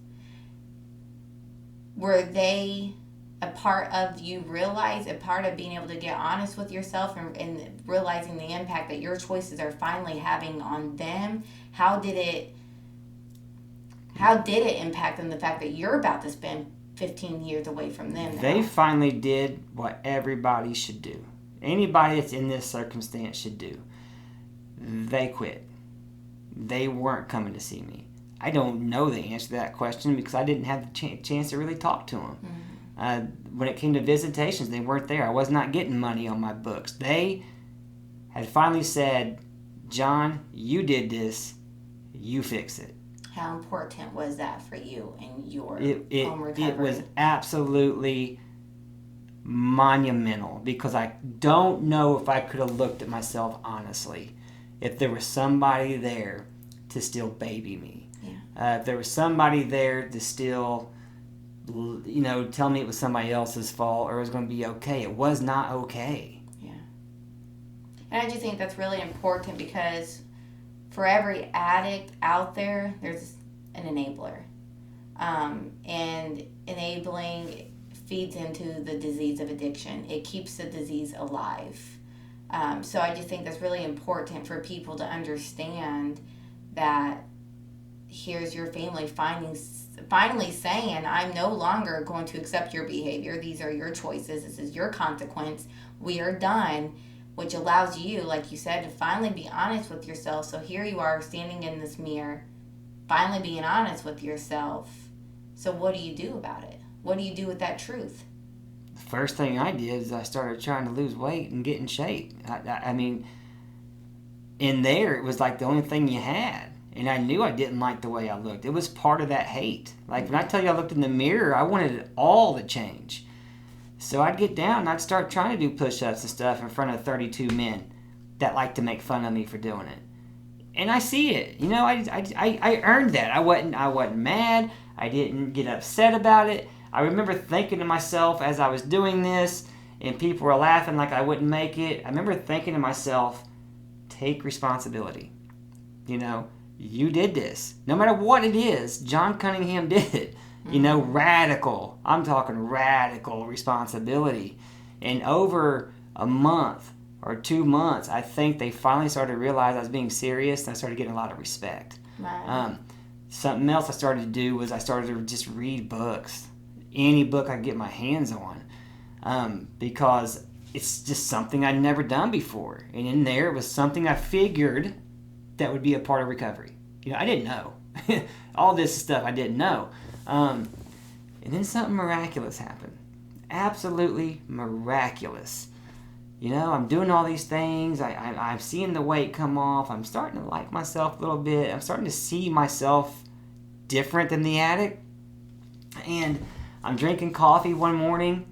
were they a part of you realize, a part of being able to get honest with yourself and realizing the impact that your choices are finally having on them? How did it impact them, the fact that you're about to spend 15 years away from them now? They finally did what everybody should do. Anybody that's in this circumstance should do. They quit. They weren't coming to see me. I don't know the answer to that question because I didn't have the chance to really talk to them. When it came to visitations, they weren't there. I was not getting money on my books. They had finally said, John, you did this. You fix it. How important was that for you and your home recovery? It was absolutely monumental because I don't know if I could have looked at myself honestly if there was somebody there to still baby me. Yeah. If there was somebody there to still, tell me it was somebody else's fault or it was going to be okay. It was not okay. Yeah. And I just think that's really important because for every addict out there, there's an enabler. And enabling feeds into the disease of addiction. It keeps the disease alive. So I just think that's really important for people to understand that here's your family finally saying, I'm no longer going to accept your behavior. These are your choices. This is your consequence. We are done. Which allows you, like you said, to finally be honest with yourself. So here you are standing in this mirror, finally being honest with yourself. So what do you do about it? What do you do with that truth? The first thing I did is I started trying to lose weight and get in shape. I mean, in there, it was like the only thing you had. And I knew I didn't like the way I looked. It was part of that hate. Like when I tell you I looked in the mirror, I wanted it all to change. So I'd get down and I'd start trying to do push-ups and stuff in front of 32 men that like to make fun of me for doing it. And I see it. I earned that. I wasn't mad. I didn't get upset about it. I remember thinking to myself as I was doing this and people were laughing like I wouldn't make it. I remember thinking to myself, take responsibility. You did this. No matter what it is, John Cunningham did it. Radical. I'm talking radical responsibility. And over a month or 2 months, I think they finally started to realize I was being serious and I started getting a lot of respect. Right. Something else I started to do was I started to just read books. Any book I could get my hands on. Because it's just something I'd never done before. And in there it was something I figured that would be a part of recovery. I didn't know. All this stuff I didn't know. And then something miraculous happened. Absolutely miraculous. I'm doing all these things. I'm seeing the weight come off. I'm starting to like myself a little bit. I'm starting to see myself different than the addict. And I'm drinking coffee one morning.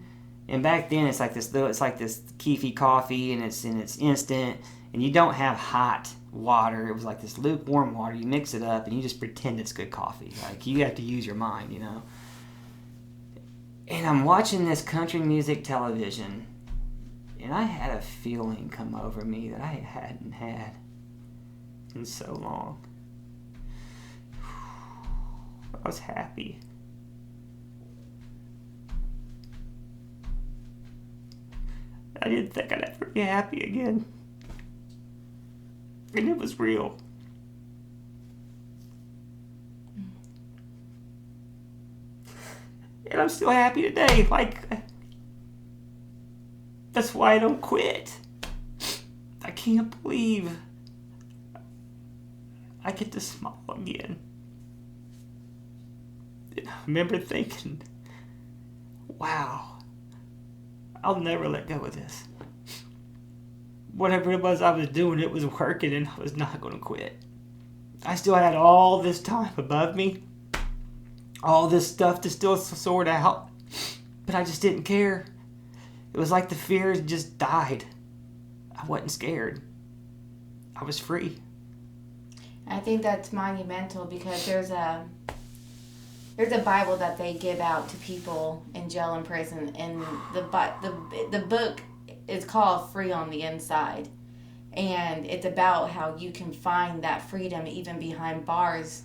And back then it's like this Keefy coffee and it's instant. And you don't have hot water. It was like this lukewarm water. You mix it up and you just pretend it's good coffee. Like you have to use your mind, And I'm watching this country music television and I had a feeling come over me that I hadn't had in so long. I was happy. I didn't think I'd ever be happy again. And it was real. And I'm still happy today. That's why I don't quit. I can't believe I get to smile again. And I remember thinking, wow, I'll never let go of this. Whatever it was I was doing, it was working and I was not going to quit. I still had all this time above me, all this stuff to still sort out, but I just didn't care. It was like the fears just died. I wasn't scared. I was free. I think that's monumental because there's a Bible that they give out to people in jail and prison, and the book is called Free on the Inside, and it's about how you can find that freedom even behind bars,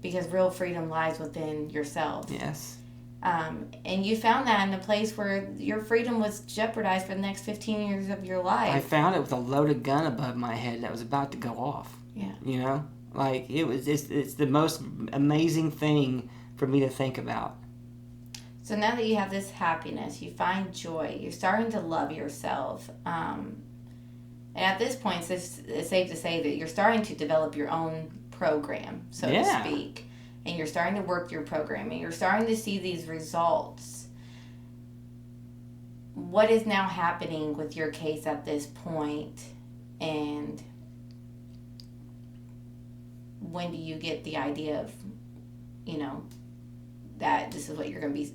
because real freedom lies within yourself. Yes. And you found that in a place where your freedom was jeopardized for the next 15 years of your life. I found it with a loaded gun above my head that was about to go off. Yeah. You know? Like, it's the most amazing thing for me to think about. So now that you have this happiness, you find joy, you're starting to love yourself. And at this point, it's safe to say that you're starting to develop your own program, so to speak. And you're starting to work your program, and you're starting to see these results. What is now happening with your case at this point, and when do you get the idea of, that this is what you're going to be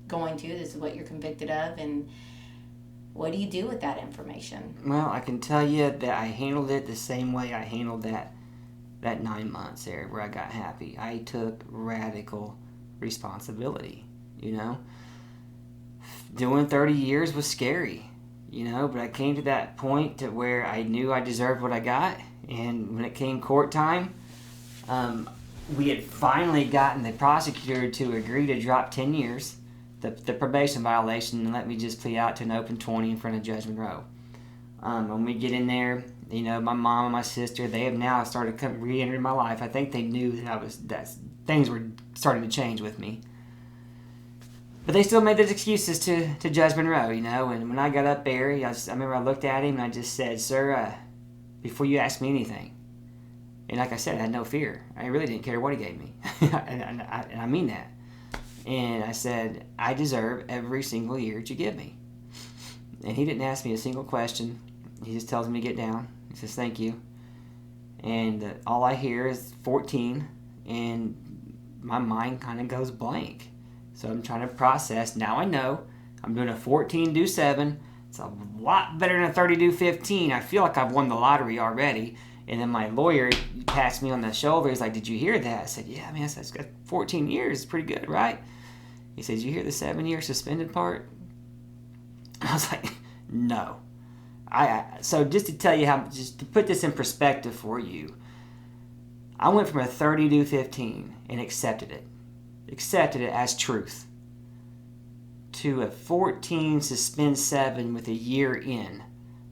going to, this is what you're convicted of, and what do you do with that information? Well, I can tell you that I handled it the same way I handled that 9 months there where I got happy. I took radical responsibility, Doing 30 years was scary, but I came to that point to where I knew I deserved what I got. And when it came court time, we had finally gotten the prosecutor to agree to drop 10 years, the probation violation, and let me just plea out to an open 20 in front of Judge Monroe. When we get in there, my mom and my sister, they have now started re-entering my life. I think they knew that things were starting to change with me. But they still made those excuses to Judge Monroe, And when I got up there, I remember I looked at him and I just said, "Sir, before you ask me anything," and like I said, I had no fear. I really didn't care what he gave me, and I mean that. And I said, "I deserve every single year that you give me." And he didn't ask me a single question. He just tells me to get down. He says, "Thank you." And all I hear is 14, and my mind kind of goes blank. So I'm trying to process. Now I know I'm doing a 14 do 7. It's a lot better than a 30 do 15. I feel like I've won the lottery already. And then my lawyer passed me on the shoulder. He's like, "Did you hear that?" I said, "Yeah, man, that's got 14 years. It's pretty good, right?" He says, "You hear the 7-year suspended part?" I was like, "No." So just to tell you just to put this in perspective for you, I went from a 30 do 15 and accepted it as truth, to a 14 suspend 7 with a year in,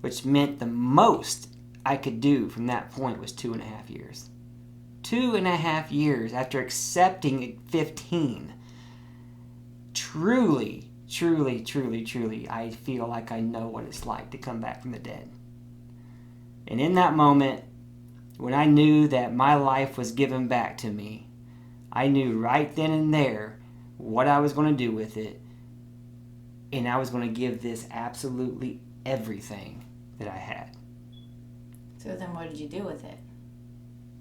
which meant the most I could do from that point was 2.5 years. 2.5 years after accepting 15. Truly, I feel like I know what it's like to come back from the dead. And in that moment, when I knew that my life was given back to me, I knew right then and there what I was going to do with it. And I was going to give this absolutely everything that I had. So then what did you do with it?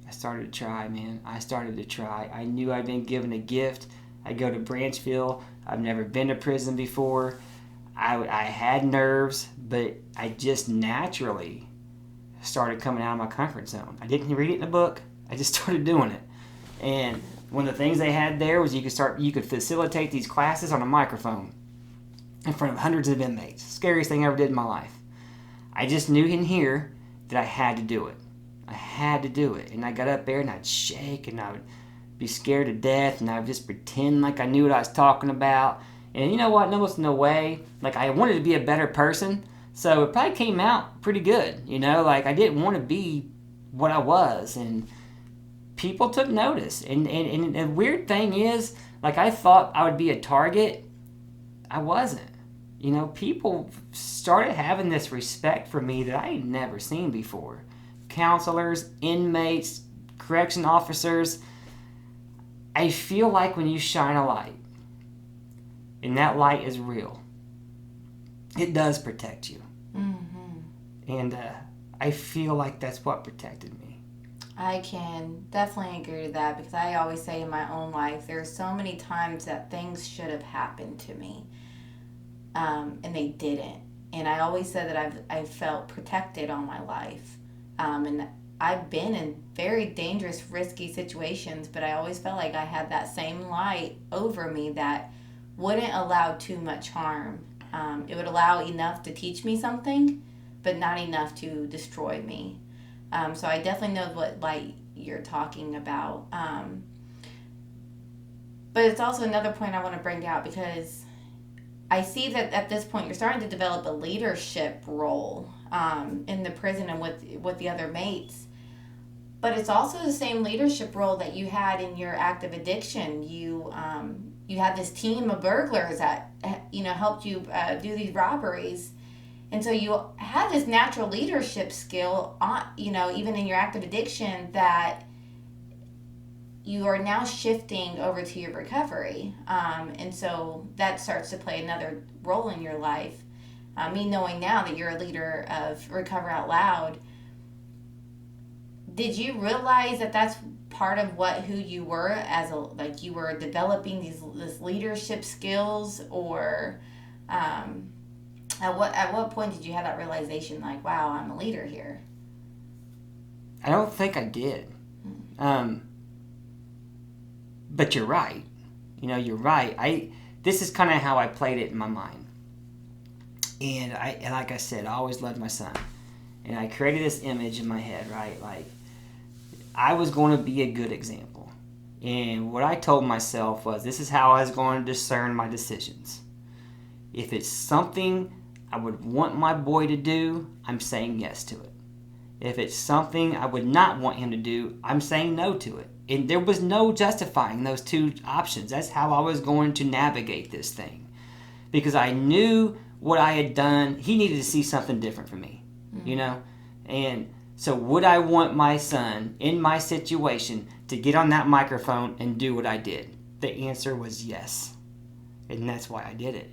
I started to try, man. I started to try. I knew I'd been given a gift. I go to Branchville. I've never been to prison before. I had nerves, but I just naturally started coming out of my comfort zone. I didn't read it in a book. I just started doing it. And one of the things they had there was you could facilitate these classes on a microphone in front of hundreds of inmates. Scariest thing I ever did in my life. I just knew in here that I had to do it. I had to do it. And I got up there and I'd shake and I would be scared to death and I would just pretend like I knew what I was talking about. And you know what? No way. Like, I wanted to be a better person. So it probably came out pretty good. Like, I didn't want to be what I was. And people took notice. And the weird thing is, like, I thought I would be a target. I wasn't. People started having this respect for me that I had never seen before. Counselors, inmates, correction officers. I feel like when you shine a light, and that light is real, it does protect you. Mm-hmm. And I feel like that's what protected me. I can definitely agree with that, because I always say in my own life, there's so many times that things should have happened to me, and they didn't. And I always said that I've felt protected all my life, and I've been in very dangerous, risky situations, but I always felt like I had that same light over me that wouldn't allow too much harm. It would allow enough to teach me something, but not enough to destroy me. So I definitely know what light you're talking about. But it's also another point I want to bring out, because I see that at this point you're starting to develop a leadership role in the prison and with the other mates. But it's also the same leadership role that you had in your active addiction. You had this team of burglars that helped you do these robberies, and so you had this natural leadership skill. Even in your active addiction, that you are now shifting over to your recovery, and so that starts to play another role in your life. Me knowing now that you're a leader of Recover Out Loud. Did you realize that that's part of who you were you were developing this leadership skills, or at what point did you have that realization, like, wow, I'm a leader here? I don't think I did. But you're right. You're right. This is kind of how I played it in my mind. And like I said, I always loved my son. And I created this image in my head, right? Like, I was going to be a good example. And what I told myself was, this is how I was going to discern my decisions. If it's something I would want my boy to do, I'm saying yes to it. If it's something I would not want him to do, I'm saying no to it. And there was no justifying those two options. That's how I was going to navigate this thing. Because I knew what I had done. He needed to see something different from me, And so would I want my son in my situation to get on that microphone and do what I did? The answer was yes. And that's why I did it.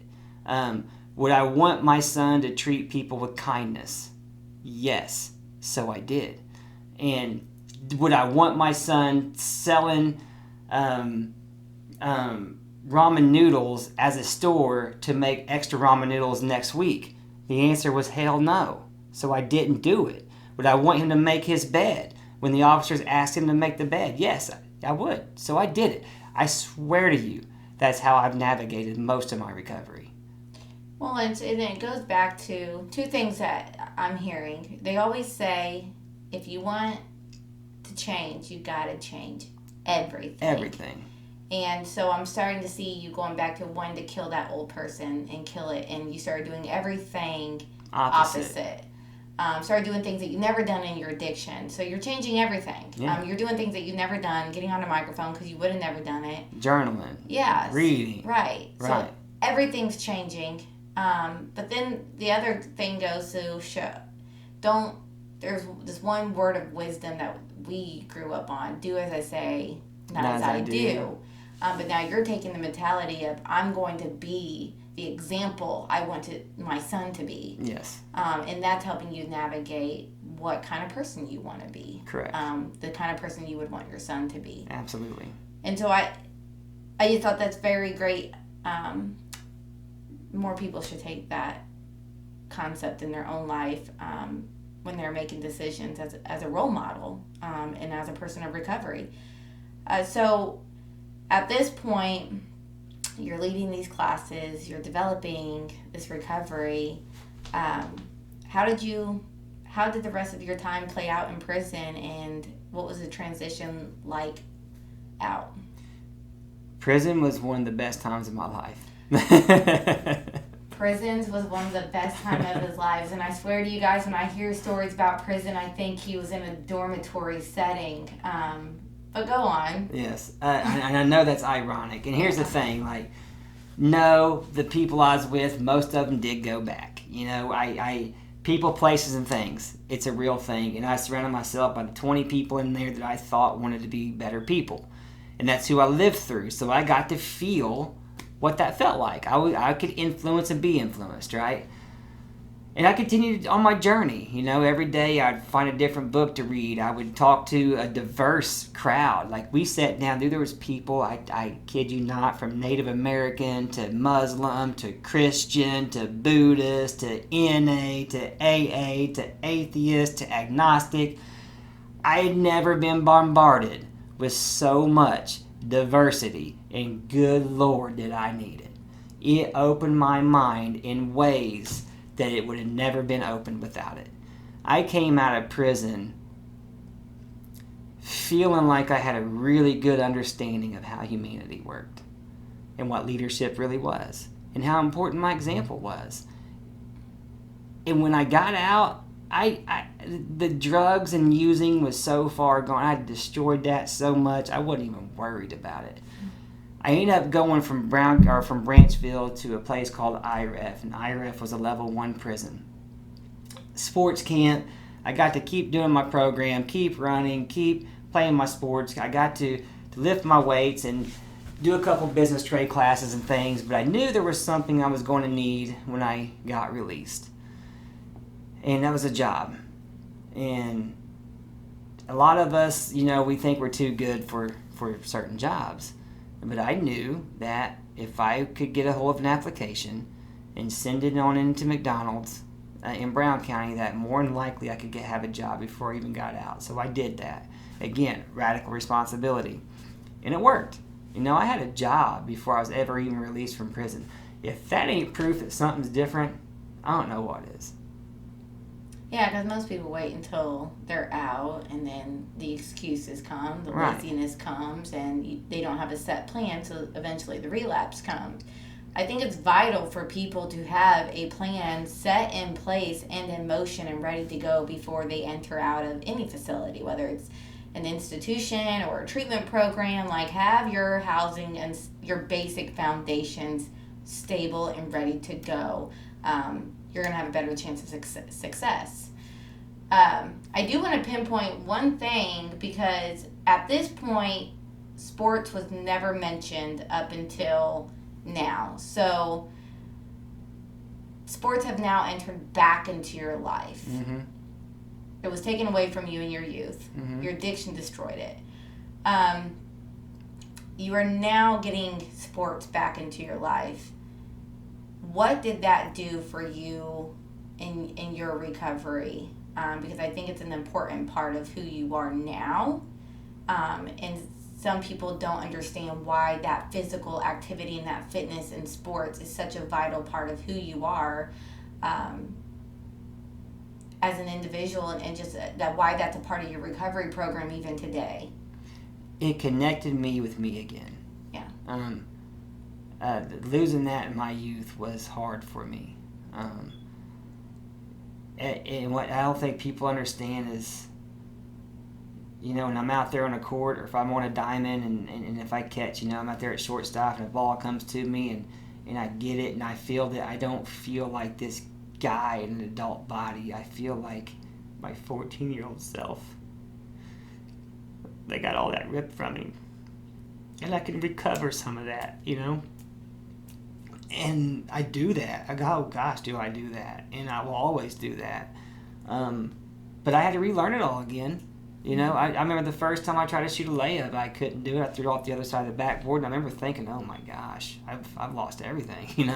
Would I want my son to treat people with kindness? Yes. So I did. And would I want my son selling ramen noodles as a store to make extra ramen noodles next week? The answer was hell no. So I didn't do it. Would I want him to make his bed when the officers asked him to make the bed? Yes, I would. So I did it. I swear to you, that's how I've navigated most of my recovery. Well, and it goes back to two things that I'm hearing. They always say, if you want to change, you got to change everything. Everything. And so I'm starting to see you going back to wanting to kill that old person and kill it, and you started doing everything opposite. Started doing things that you've never done in your addiction. So you're changing everything. Yeah. You're doing things that you've never done, getting on a microphone because you would have never done it. Journaling. Yes. Reading. Right. So everything's changing. But then the other thing goes to there's this one word of wisdom that we grew up on. Do as I say, not as I do. But now you're taking the mentality of, I'm going to be the example I wanted my son to be. Yes. And that's helping you navigate what kind of person you want to be. Correct. The kind of person you would want your son to be. Absolutely. And so I just thought that's very great. More people should take that concept in their own life when they're making decisions as a role model and as a person of recovery. So at this point, you're leading these classes, you're developing this recovery. How did the rest of your time play out in prison, and what was the transition like out? Prison was one of the best times of my life. Prisons was one of the best times of his lives, and I swear to you guys, when I hear stories about prison, I think he was in a dormitory setting. But go on. Yes, and I know that's ironic. And here's the thing, no, the people I was with, most of them did go back. People, places, and things. It's a real thing. And I surrounded myself by the 20 people in there that I thought wanted to be better people. And that's who I lived through. So I got to feel what that felt like. I could influence and be influenced, right? And I continued on my journey. Every day I'd find a different book to read. I would talk to a diverse crowd. We sat down, there was people, I kid you not, from Native American to Muslim to Christian to Buddhist to NA to AA to atheist to agnostic. I had never been bombarded with so much diversity, and good Lord did I need it. It opened my mind in ways that it would have never been opened without it. I came out of prison feeling like I had a really good understanding of how humanity worked. and what leadership really was and how important my example was. And when I got out, the drugs and using was so far gone. I destroyed that so much I wasn't even worried about it. I ended up going from Branchville to a place called IREF, and IREF was a level 1 prison. Sports camp. I got to keep doing my program, keep running, keep playing my sports. I got to lift my weights and do a couple business trade classes and things, but I knew there was something I was going to need when I got released. And that was a job. And a lot of us, we think we're too good for certain jobs. But I knew that if I could get a hold of an application and send it on into McDonald's in Brown County, that more than likely I could have a job before I even got out. So I did that. Again, radical responsibility. And it worked. I had a job before I was ever even released from prison. If that ain't proof that something's different, I don't know what is. Yeah, because most people wait until they're out, and then the excuses come, the laziness comes, and they don't have a set plan, so eventually the relapse comes. I think it's vital for people to have a plan set in place and in motion and ready to go before they enter out of any facility, whether it's an institution or a treatment program. Like, have your housing and your basic foundations stable and ready to go. You're going to have a better chance of success. I do want to pinpoint one thing, because at this point, sports was never mentioned up until now. So sports have now entered back into your life. Mm-hmm. It was taken away from you in your youth. Mm-hmm. Your addiction destroyed it. You are now getting sports back into your life. What did that do for you in your recovery? Because I think it's an important part of who you are now. And some people don't understand why that physical activity and that fitness in sports is such a vital part of who you are as an individual, and just why that's a part of your recovery program even today. It connected me with me again. Yeah. Losing that in my youth was hard for me. And what I don't think people understand is, when I'm out there on a court, or if I'm on a diamond, and if I catch, I'm out there at shortstop and a ball comes to me and I get it and I feel that I don't feel like this guy in an adult body. I feel like my 14-year-old self. They got all that ripped from me. And I can recover some of that, And I do that. I go, oh gosh, do I do that? And I will always do that. But I had to relearn it all again. I remember the first time I tried to shoot a layup, I couldn't do it. I threw it off the other side of the backboard, and I remember thinking, oh my gosh, I've lost everything,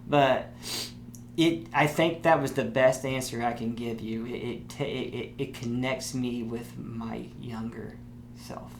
But I think that was the best answer I can give you. It connects me with my younger self.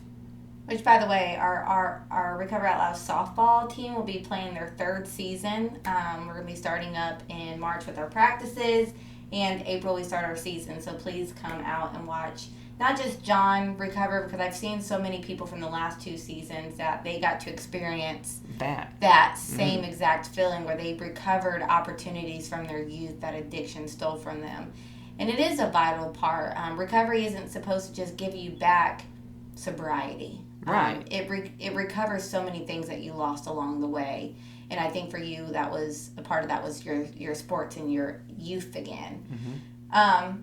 Which, by the way, our Recover Out Loud softball team will be playing their 3rd season. We're going to be starting up in March with our practices, and April we start our season. So please come out and watch not just John recover, because I've seen so many people from the last 2 seasons that they got to experience that same exact feeling, where they recovered opportunities from their youth that addiction stole from them. And it is a vital part. Recovery isn't supposed to just give you back sobriety. Right. It recovers so many things that you lost along the way. And I think for you, that was a part of that was your sports and your youth again. Mm-hmm.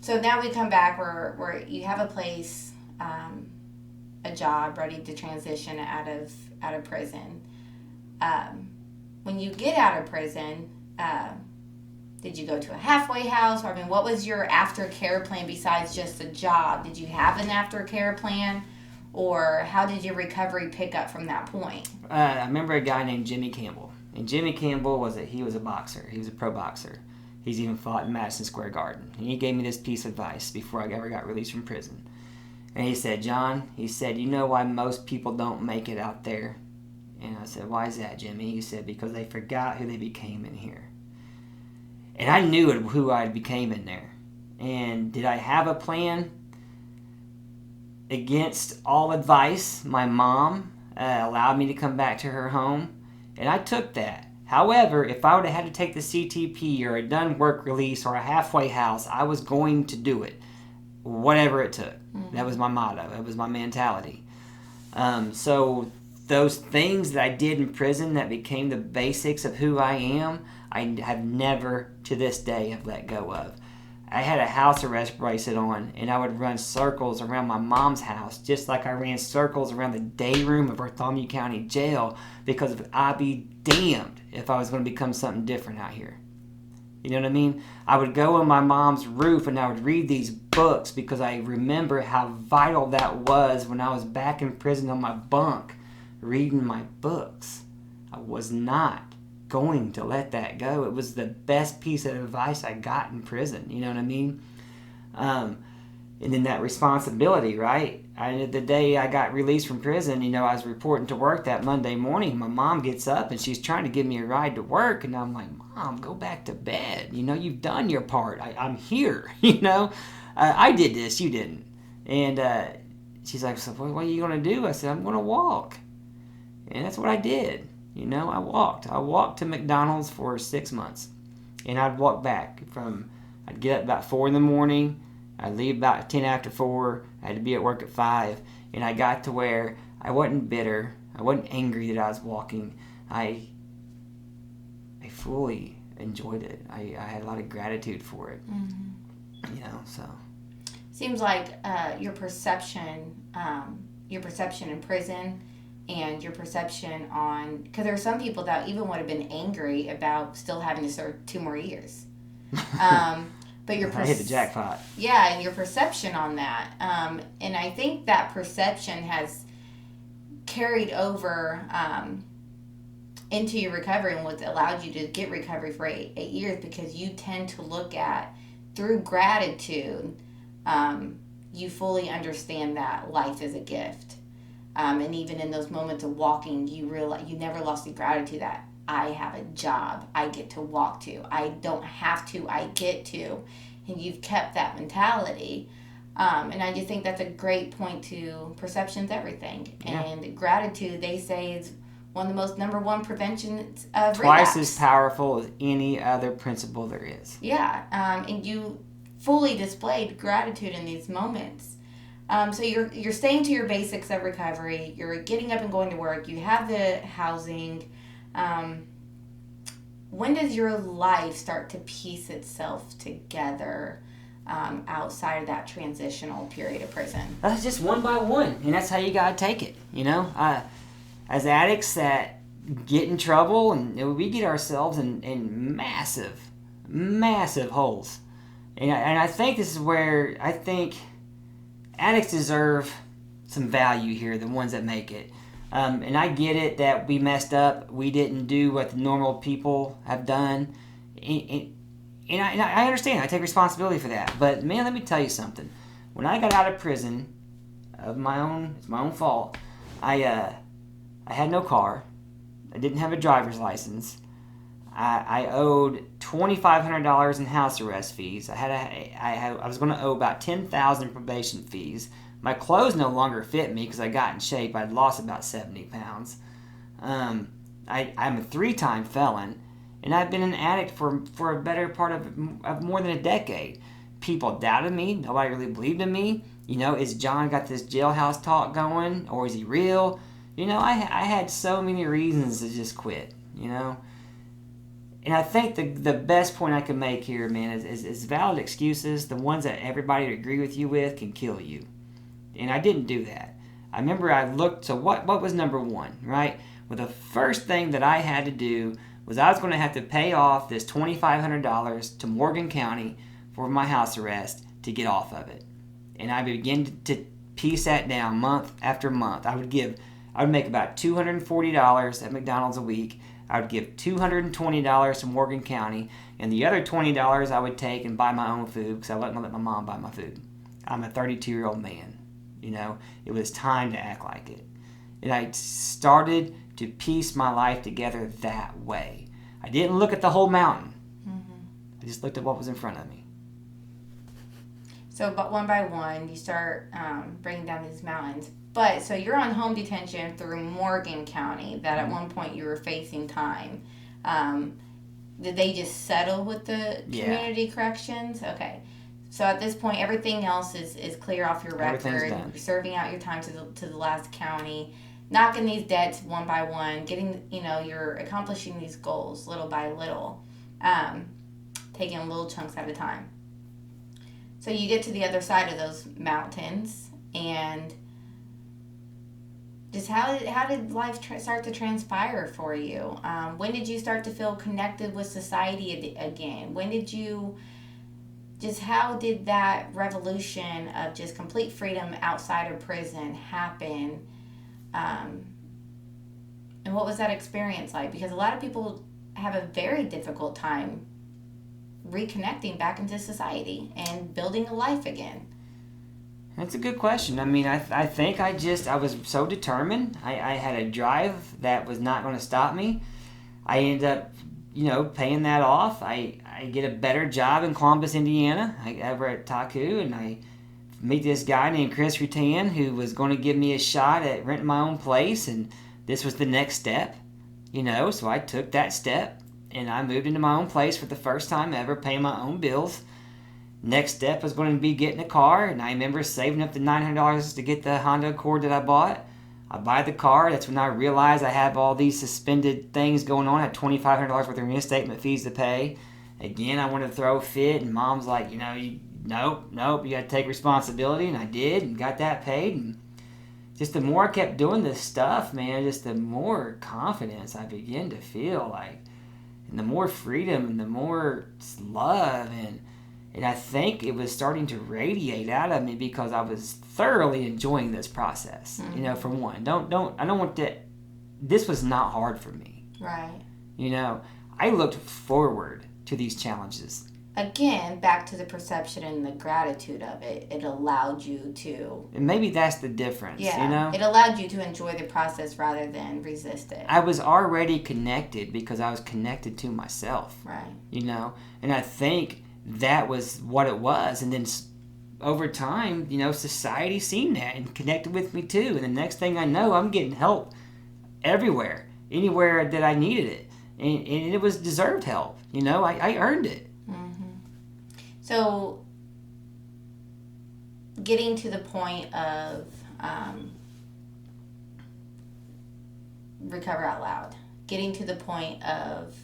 So now we come back where you have a place, a job, ready to transition out of prison. When you get out of prison, did you go to a halfway house? Or, what was your aftercare plan besides just a job? Did you have an aftercare plan? Or how did your recovery pick up from that point? I remember a guy named Jimmy Campbell. And Jimmy Campbell was a boxer. He was a pro boxer. He's even fought in Madison Square Garden. And he gave me this piece of advice before I ever got released from prison. And he said, John, you know why most people don't make it out there? And I said, why is that, Jimmy? He said, because they forgot who they became in here. And I knew who I became in there. And did I have a plan? Against all advice, my mom allowed me to come back to her home, and I took that. However, if I would have had to take the CTP or a done work release or a halfway house, I was going to do it, whatever it took. Mm-hmm. That was my motto. That was my mentality. So those things that I did in prison that became the basics of who I am, I have never to this day have let go of. I had a house arrest bracelet on, and I would run circles around my mom's house, just like I ran circles around the day room of Bartholomew County Jail, because I'd be damned if I was going to become something different out here. You know what I mean? I would go on my mom's roof and I would read these books because I remember how vital that was when I was back in prison on my bunk reading my books. I was not going to let that go. It was the best piece of advice I got in prison. You know what I mean? And then that responsibility, right? The day I got released from prison, you know, I was reporting to work that Monday morning. My mom gets up and she's trying to give me a ride to work. And I'm like, Mom, go back to bed. You know, you've done your part. I'm here, you know. I did this. You didn't. And she's like, so what are you going to do? I said, I'm going to walk. And that's what I did. You know, I walked. I walked to McDonald's for 6 months. And I'd walk back I'd get up about 4 in the morning. I'd leave about 10 after 4. I had to be at work at 5. And I got to where I wasn't bitter. I wasn't angry that I was walking. I fully enjoyed it. I had a lot of gratitude for it. Mm-hmm. You know, so. Seems like your perception in prison and your perception on, because there are some people that even would have been angry about still having to serve 2 more years. But your I hit the jackpot. Yeah, and your perception on that. And I think that perception has carried over into your recovery and what's allowed you to get recovery for 8 years, because you tend to look at, through gratitude, you fully understand that life is a gift. And even in those moments of walking, you realize you never lost the gratitude that I have a job I get to walk to. I don't have to, I get to. And you've kept that mentality. And I just think that's a great point to perception's everything. Yeah. And gratitude, they say, is one of the most number one preventions of relapse. Twice as powerful as any other principle there is. Yeah. And you fully displayed gratitude in these moments. So you're staying to your basics of recovery. You're getting up and going to work. You have the housing. When does your life start to piece itself together outside of that transitional period of prison? That's just one by one, and that's how you gotta take it. You know, as addicts that get in trouble, and we get ourselves in massive holes, and I think this is where I think addicts deserve some value here, the ones that make it. And I get it that we messed up. We didn't do what the normal people have done. And I understand. I take responsibility for that. But, man, let me tell you something. When I got out of prison, it's my own fault, I had no car. I didn't have a driver's license. I owed $2,500 in house arrest fees. I was going to owe about $10,000 in probation fees. My clothes no longer fit me because I got in shape. I'd lost about 70 pounds. I'm a 3-time felon, and I've been an addict for a better part of more than a decade. People doubted me. Nobody really believed in me. You know, is John got this jailhouse talk going, or is he real? You know, I had so many reasons to just quit, you know. And I think the best point I can make here, man, is valid excuses. The ones that everybody would agree with you with can kill you. And I didn't do that. I remember I looked, so what was number one, right? Well, the first thing that I had to do was I was going to have to pay off this $2,500 to Morgan County for my house arrest to get off of it. And I began to piece that down month after month. I would make about $240 at McDonald's a week. I would give $220 to Morgan County, and the other $20 I would take and buy my own food because I wasn't going to let my mom buy my food. I'm a 32-year-old man. You know, it was time to act like it. And I started to piece my life together that way. I didn't look at the whole mountain. Mm-hmm. I just looked at what was in front of me. So, but one by one, you start bringing down these mountains. But so you're on home detention through Morgan County. That at one point you were facing time. Did they just settle with the community corrections? Okay. So at this point, everything else is clear off your record. You're serving out your time to the last county, knocking these debts one by one, getting, you're accomplishing these goals little by little, taking little chunks at a time. So you get to the other side of those mountains, and just how did life start to transpire for you? When did you start to feel connected with society again? When did you, how did that revolution of just complete freedom outside of prison happen? And what was that experience like? Because a lot of people have a very difficult time reconnecting back into society and building a life again. That's a good question. I mean, I think I was so determined. I had a drive that was not going to stop me. I ended up, paying that off. I get a better job in Columbus, Indiana, over at Taku, and I meet this guy named Chris Rutan who was going to give me a shot at renting my own place, and this was the next step, so I took that step, and I moved into my own place for the first time ever, paying my own bills. Next step was going to be getting a car, and I remember saving up the $900 to get the Honda Accord that I bought. I buy the car. That's when I realized I have all these suspended things going on. I had $2,500 worth of reinstatement fees to pay. Again, I wanted to throw a fit, and Mom's like, nope, you got to take responsibility, and I did, and got that paid. And just the more I kept doing this stuff, man, just the more confidence I began to feel, and the more freedom, and the more love, and I think it was starting to radiate out of me because I was thoroughly enjoying this process. Mm-hmm. For one, I don't want to. This was not hard for me. Right. I looked forward to these challenges. Again, back to the perception and the gratitude of it. It allowed you to. And maybe that's the difference. Yeah. It allowed you to enjoy the process rather than resist it. I was already connected because I was connected to myself. Right. And I think that was what it was. And then over time, society seen that and connected with me too. And the next thing I know, I'm getting help everywhere, anywhere that I needed it. And it was deserved help. I earned it. Mm-hmm. So getting to the point of Recover Out Loud, getting to the point of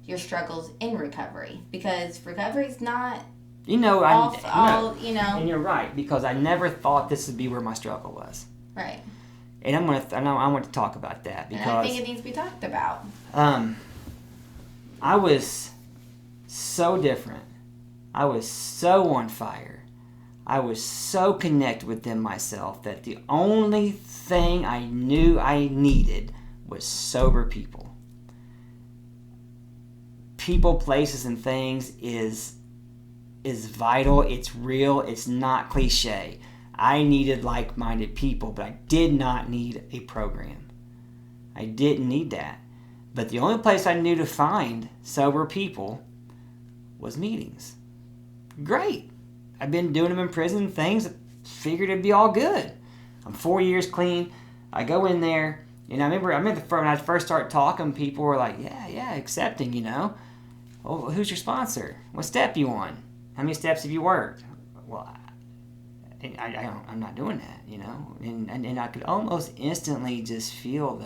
your struggles in recovery, because recovery's not and you're right, because I never thought this would be where my struggle was. Right. And I want to talk about that because and I think it needs to be talked about. I was so different. I was so on fire. I was so connected within myself that the only thing I knew I needed was sober people. People, places, and things is vital. It's real. It's not cliche. I needed like-minded people, but I did not need a program. I didn't need that. But the only place I knew to find sober people was meetings. Great. I've been doing them in prison, things. Figured it'd be all good. I'm 4 years clean. I go in there, and I remember when I first started talking, people were like, yeah, accepting, Oh, who's your sponsor? What step you on? How many steps have you worked? Well, I'm not doing that, And I could almost instantly just feel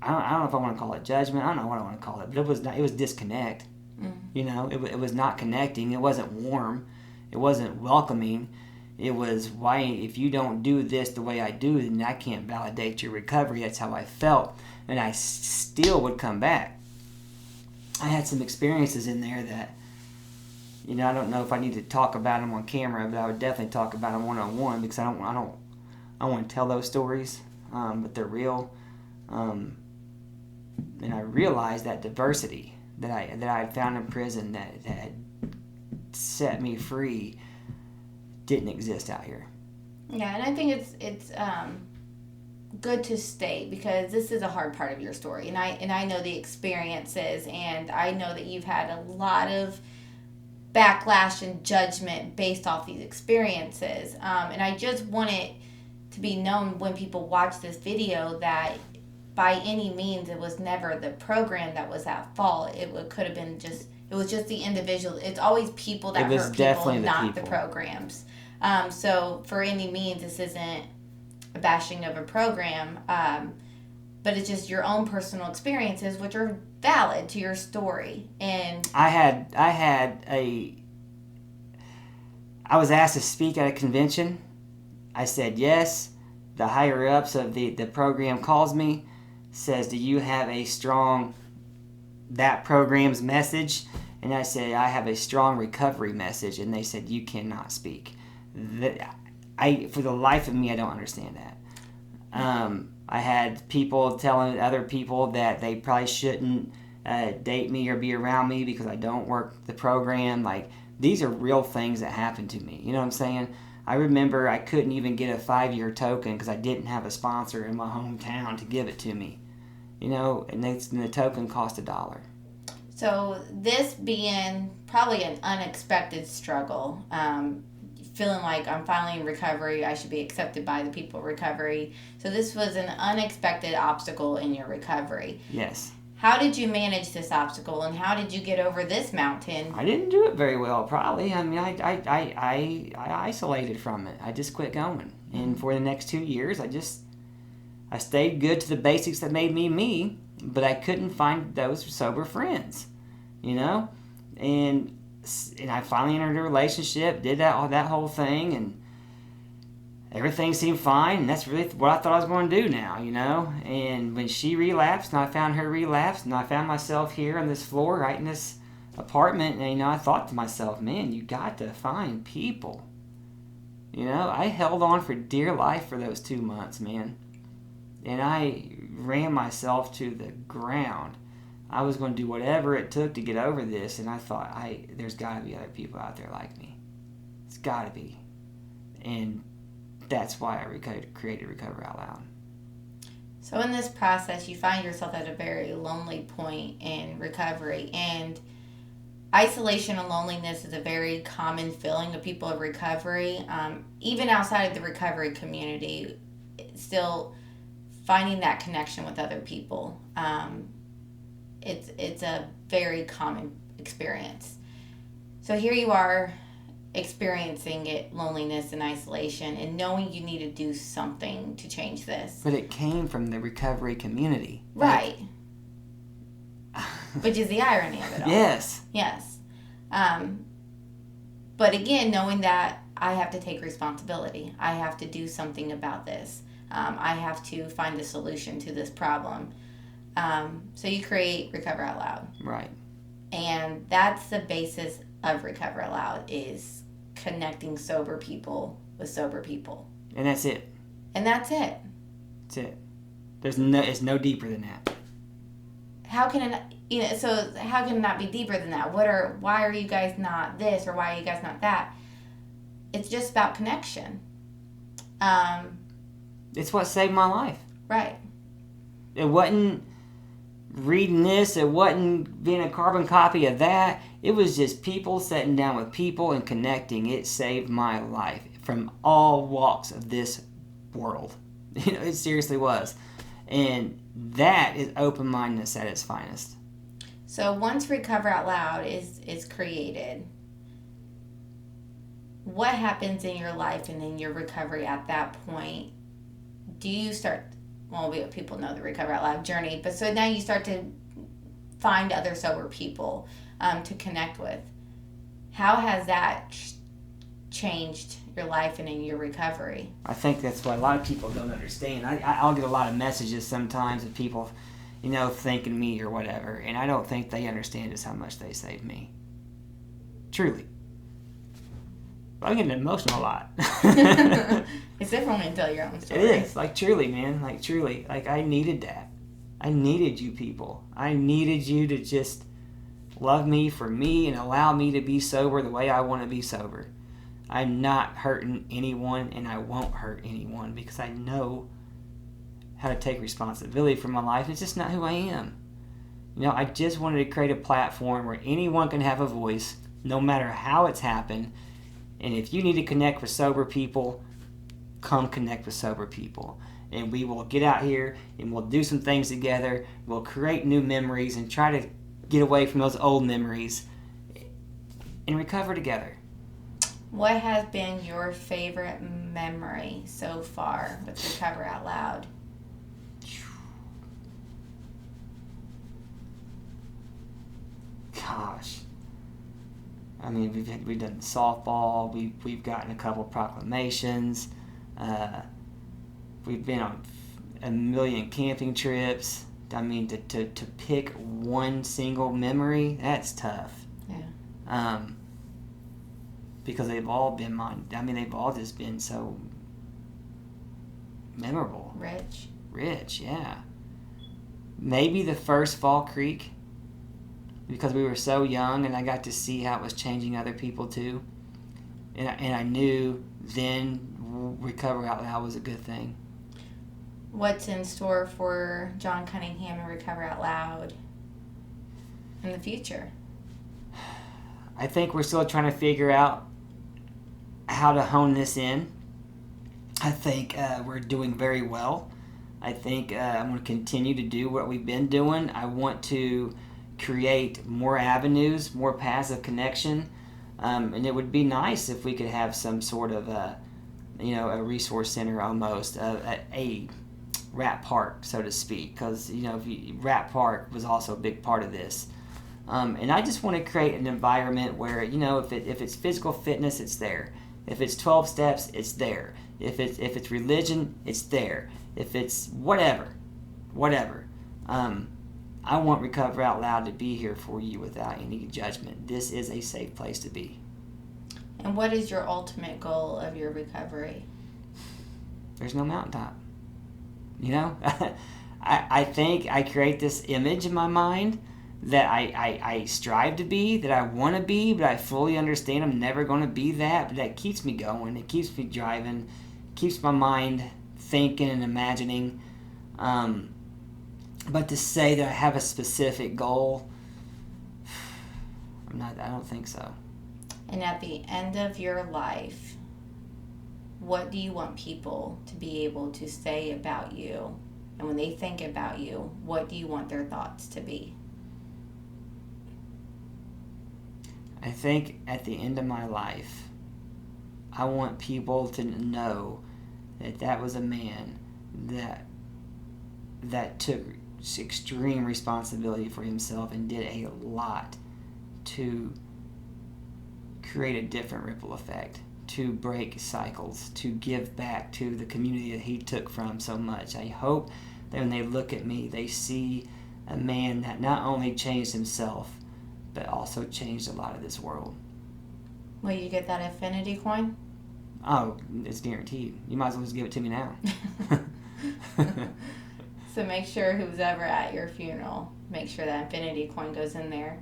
I don't know if I want to call it judgment. I don't know what I want to call it, but it was disconnect. Mm-hmm. It was not connecting. It wasn't warm. It wasn't welcoming. It was, why, if you don't do this the way I do, then I can't validate your recovery. That's how I felt. And I still would come back. I had some experiences in there that, I don't know if I need to talk about them on camera, but I would definitely talk about them one-on-one because I don't want to tell those stories, but they're real. And I realized that diversity that I had found in prison that had set me free didn't exist out here. Yeah, and I think it's good to state, because this is a hard part of your story, and I know the experiences, and I know that you've had a lot of backlash and judgment based off these experiences. And I just want it to be known when people watch this video that by any means it was never the program that was at fault. Could have been just, it was just the individual. It's always people that hurt people, not the programs. So for any means, this isn't a bashing of a program, but it's just your own personal experiences, which are valid to your story. And I was asked to speak at a convention. I said yes. The higher ups of the program calls me, says, do you have a strong, that program's message? And I said, I have a strong recovery message. And they said, you cannot speak. For the life of me, I don't understand that. I had people telling other people that they probably shouldn't date me or be around me because I don't work the program. Like, these are real things that happened to me. You know what I'm saying? I remember I couldn't even get a 5-year token because I didn't have a sponsor in my hometown to give it to me. You know, and the token cost $1. So this being probably an unexpected struggle, feeling like I'm finally in recovery, I should be accepted by the people in recovery. So this was an unexpected obstacle in your recovery. Yes. How did you manage this obstacle, and how did you get over this mountain? I didn't do it very well, probably. I mean, I isolated from it. I just quit going. And for the next 2 years, I stayed good to the basics that made me me, but I couldn't find those sober friends, you know? And I finally entered a relationship, did that whole thing, and everything seemed fine, and that's really what I thought I was going to do now, you know? And when she relapsed, and I found her relapsed, and I found myself here on this floor, right in this apartment, and, you know, I thought to myself, man, you got to find people. You know, I held on for dear life for those 2 months, man. And I ran myself to the ground. I was going to do whatever it took to get over this, and I thought, there's got to be other people out there like me. It's got to be. And that's why I created Recover Out Loud. So in this process, you find yourself at a very lonely point in recovery, and isolation and loneliness is a very common feeling of people in recovery. Even outside of the recovery community, still finding that connection with other people. It's a very common experience. So here you are experiencing it, loneliness and isolation, and knowing you need to do something to change this. But it came from the recovery community. Right. Which is the irony of it all. Yes. Yes. But again, knowing that I have to take responsibility. I have to do something about this. I have to find a solution to this problem. So you create Recover Out Loud. Right. And that's the basis of Recover Out Loud, is connecting sober people with sober people. And that's it. And that's it. That's it. It's no deeper than that. How can it not be deeper than that? Why are you guys not this, or why are you guys not that? It's just about connection. It's what saved my life. Right. It wasn't reading this. It wasn't being a carbon copy of that. It was just people sitting down with people and connecting. It saved my life from all walks of this world. You know, it seriously was. And that is open-mindedness at its finest. So once Recover Out Loud is created, what happens in your life and in your recovery at that point? Do you start, people know the Recover Out Loud journey, but so now you start to find other sober people to connect with. How has that changed your life and in your recovery? I think that's what a lot of people don't understand. I'll get a lot of messages sometimes of people, you know, thanking me or whatever, and I don't think they understand just how much they saved me. Truly. I'm getting emotional a lot. It's different when you tell your own story. It is. Like, truly, man. Like, truly. Like, I needed that. I needed you people. I needed you to just love me for me and allow me to be sober the way I want to be sober. I'm not hurting anyone, and I won't hurt anyone because I know how to take responsibility for my life. It's just not who I am. You know, I just wanted to create a platform where anyone can have a voice, no matter how it's happened. And if you need to connect with sober people, come connect with sober people. And we will get out here and we'll do some things together. We'll create new memories and try to get away from those old memories and recover together. What has been your favorite memory so far with Recover Out Loud? Gosh. I mean, we've done softball. We've gotten a couple proclamations. We've been on a million camping trips. I mean, to pick one single memory, that's tough. Yeah. Because they've all been mine. I mean, they've all just been so memorable. Rich, yeah. Maybe the first Fall Creek, because we were so young and I got to see how it was changing other people too. And I knew then Recover Out Loud was a good thing. What's in store for John Cunningham and Recover Out Loud in the future? I think we're still trying to figure out how to hone this in. I think we're doing very well. I think I'm going to continue to do what we've been doing. I want to create more avenues, more paths of connection, and it would be nice if we could have some sort of a resource center almost, a Rat Park, so to speak, because Rat Park was also a big part of this. And I just want to create an environment where, if it's physical fitness, it's there. If it's 12 steps, it's there. If it's religion, it's there. If it's whatever. I want Recover Out Loud to be here for you without any judgment. This is a safe place to be. And what is your ultimate goal of your recovery? There's no mountaintop. I think I create this image in my mind that I strive to be, that I want to be, but I fully understand I'm never going to be that. But that keeps me going. It keeps me driving. Keeps my mind thinking and imagining. But to say that I have a specific goal, I don't think so. And at the end of your life, what do you want people to be able to say about you? And when they think about you, what do you want their thoughts to be? I think at the end of my life, I want people to know that was a man that took extreme responsibility for himself and did a lot to create a different ripple effect, to break cycles, to give back to the community that he took from so much. I hope that when they look at me, they see a man that not only changed himself, but also changed a lot of this world. Will you get that infinity coin? Oh, it's guaranteed. You might as well just give it to me now. So make sure who's ever at your funeral, make sure that infinity coin goes in there.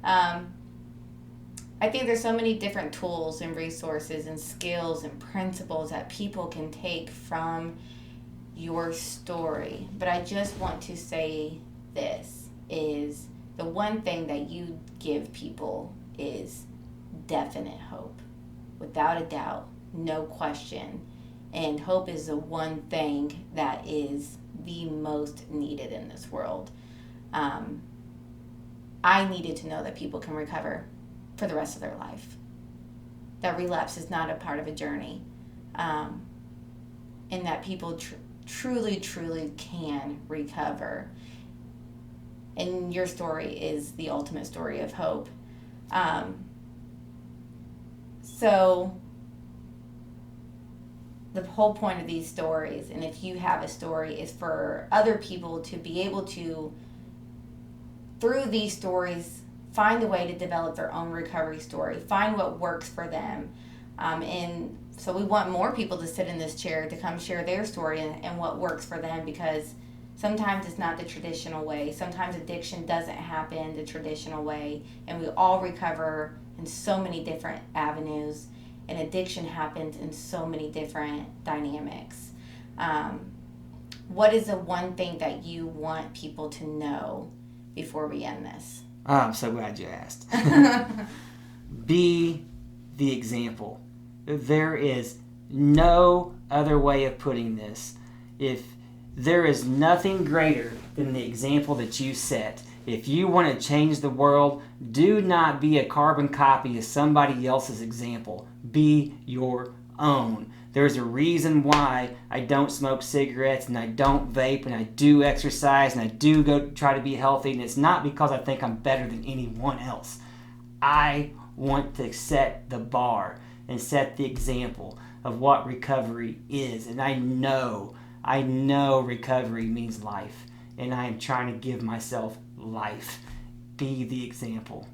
I think there's so many different tools and resources and skills and principles that people can take from your story. But I just want to say this is the one thing that you give people is definite hope. Without a doubt, no question. And hope is the one thing that is the most needed in this world. I needed to know that people can recover for the rest of their life. That relapse is not a part of a journey. And that people truly can recover. And your story is the ultimate story of hope. So the whole point of these stories, and if you have a story, is for other people to be able to, through these stories, find a way to develop their own recovery story, find what works for them. And so we want more people to sit in this chair to come share their story and what works for them, because sometimes it's not the traditional way. Sometimes addiction doesn't happen the traditional way, and we all recover in so many different avenues, and addiction happens in so many different dynamics. What is the one thing that you want people to know before we end this? Oh, I'm so glad you asked. Be the example. There is no other way of putting this. If there is nothing greater than the example that you set. If you want to change the world, do not be a carbon copy of somebody else's example. Be your own. There's a reason why I don't smoke cigarettes and I don't vape and I do exercise and I do go try to be healthy, and it's not because I think I'm better than anyone else. I want to set the bar and set the example of what recovery is, and I know recovery means life, and I am trying to give myself life. Be the example.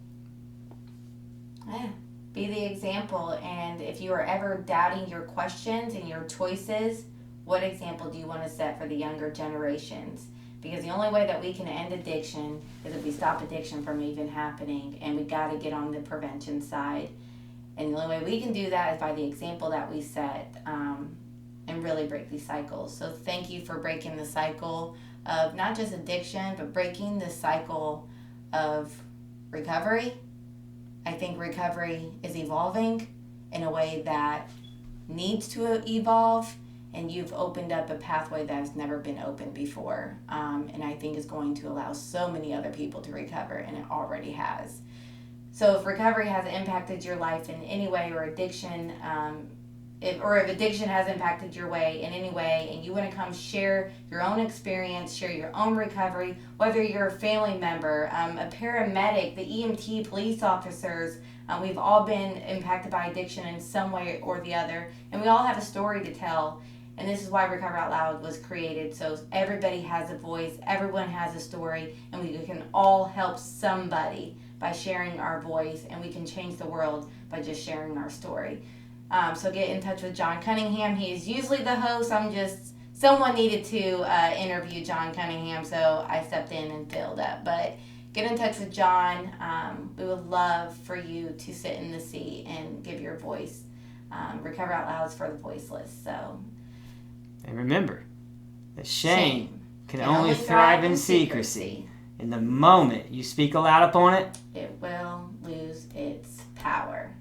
Yeah, be the example. And if you are ever doubting your questions and your choices, what example do you want to set for the younger generations? Because the only way that we can end addiction is if we stop addiction from even happening, and we got to get on the prevention side. And the only way we can do that is by the example that we set, and really break these cycles. So thank you for breaking the cycle of not just addiction, but breaking the cycle of recovery. I think recovery is evolving in a way that needs to evolve, and you've opened up a pathway that has never been opened before, and I think is going to allow so many other people to recover, and it already has. So if recovery has impacted your life in any way, or addiction, if addiction has impacted your way in any way, and you want to come share your own experience, share your own recovery, whether you're a family member, a paramedic, the EMT, police officers, we've all been impacted by addiction in some way or the other, and we all have a story to tell. And this is why Recover Out Loud was created, so everybody has a voice, everyone has a story, and we can all help somebody by sharing our voice, and we can change the world by just sharing our story. So get in touch with John Cunningham. He is usually the host. Someone needed to interview John Cunningham, so I stepped in and filled up. But get in touch with John. We would love for you to sit in the seat and give your voice. Recover Out Loud is for the voiceless. So. And remember that shame can only thrive in secrecy. And the moment you speak aloud upon it, it will lose its power.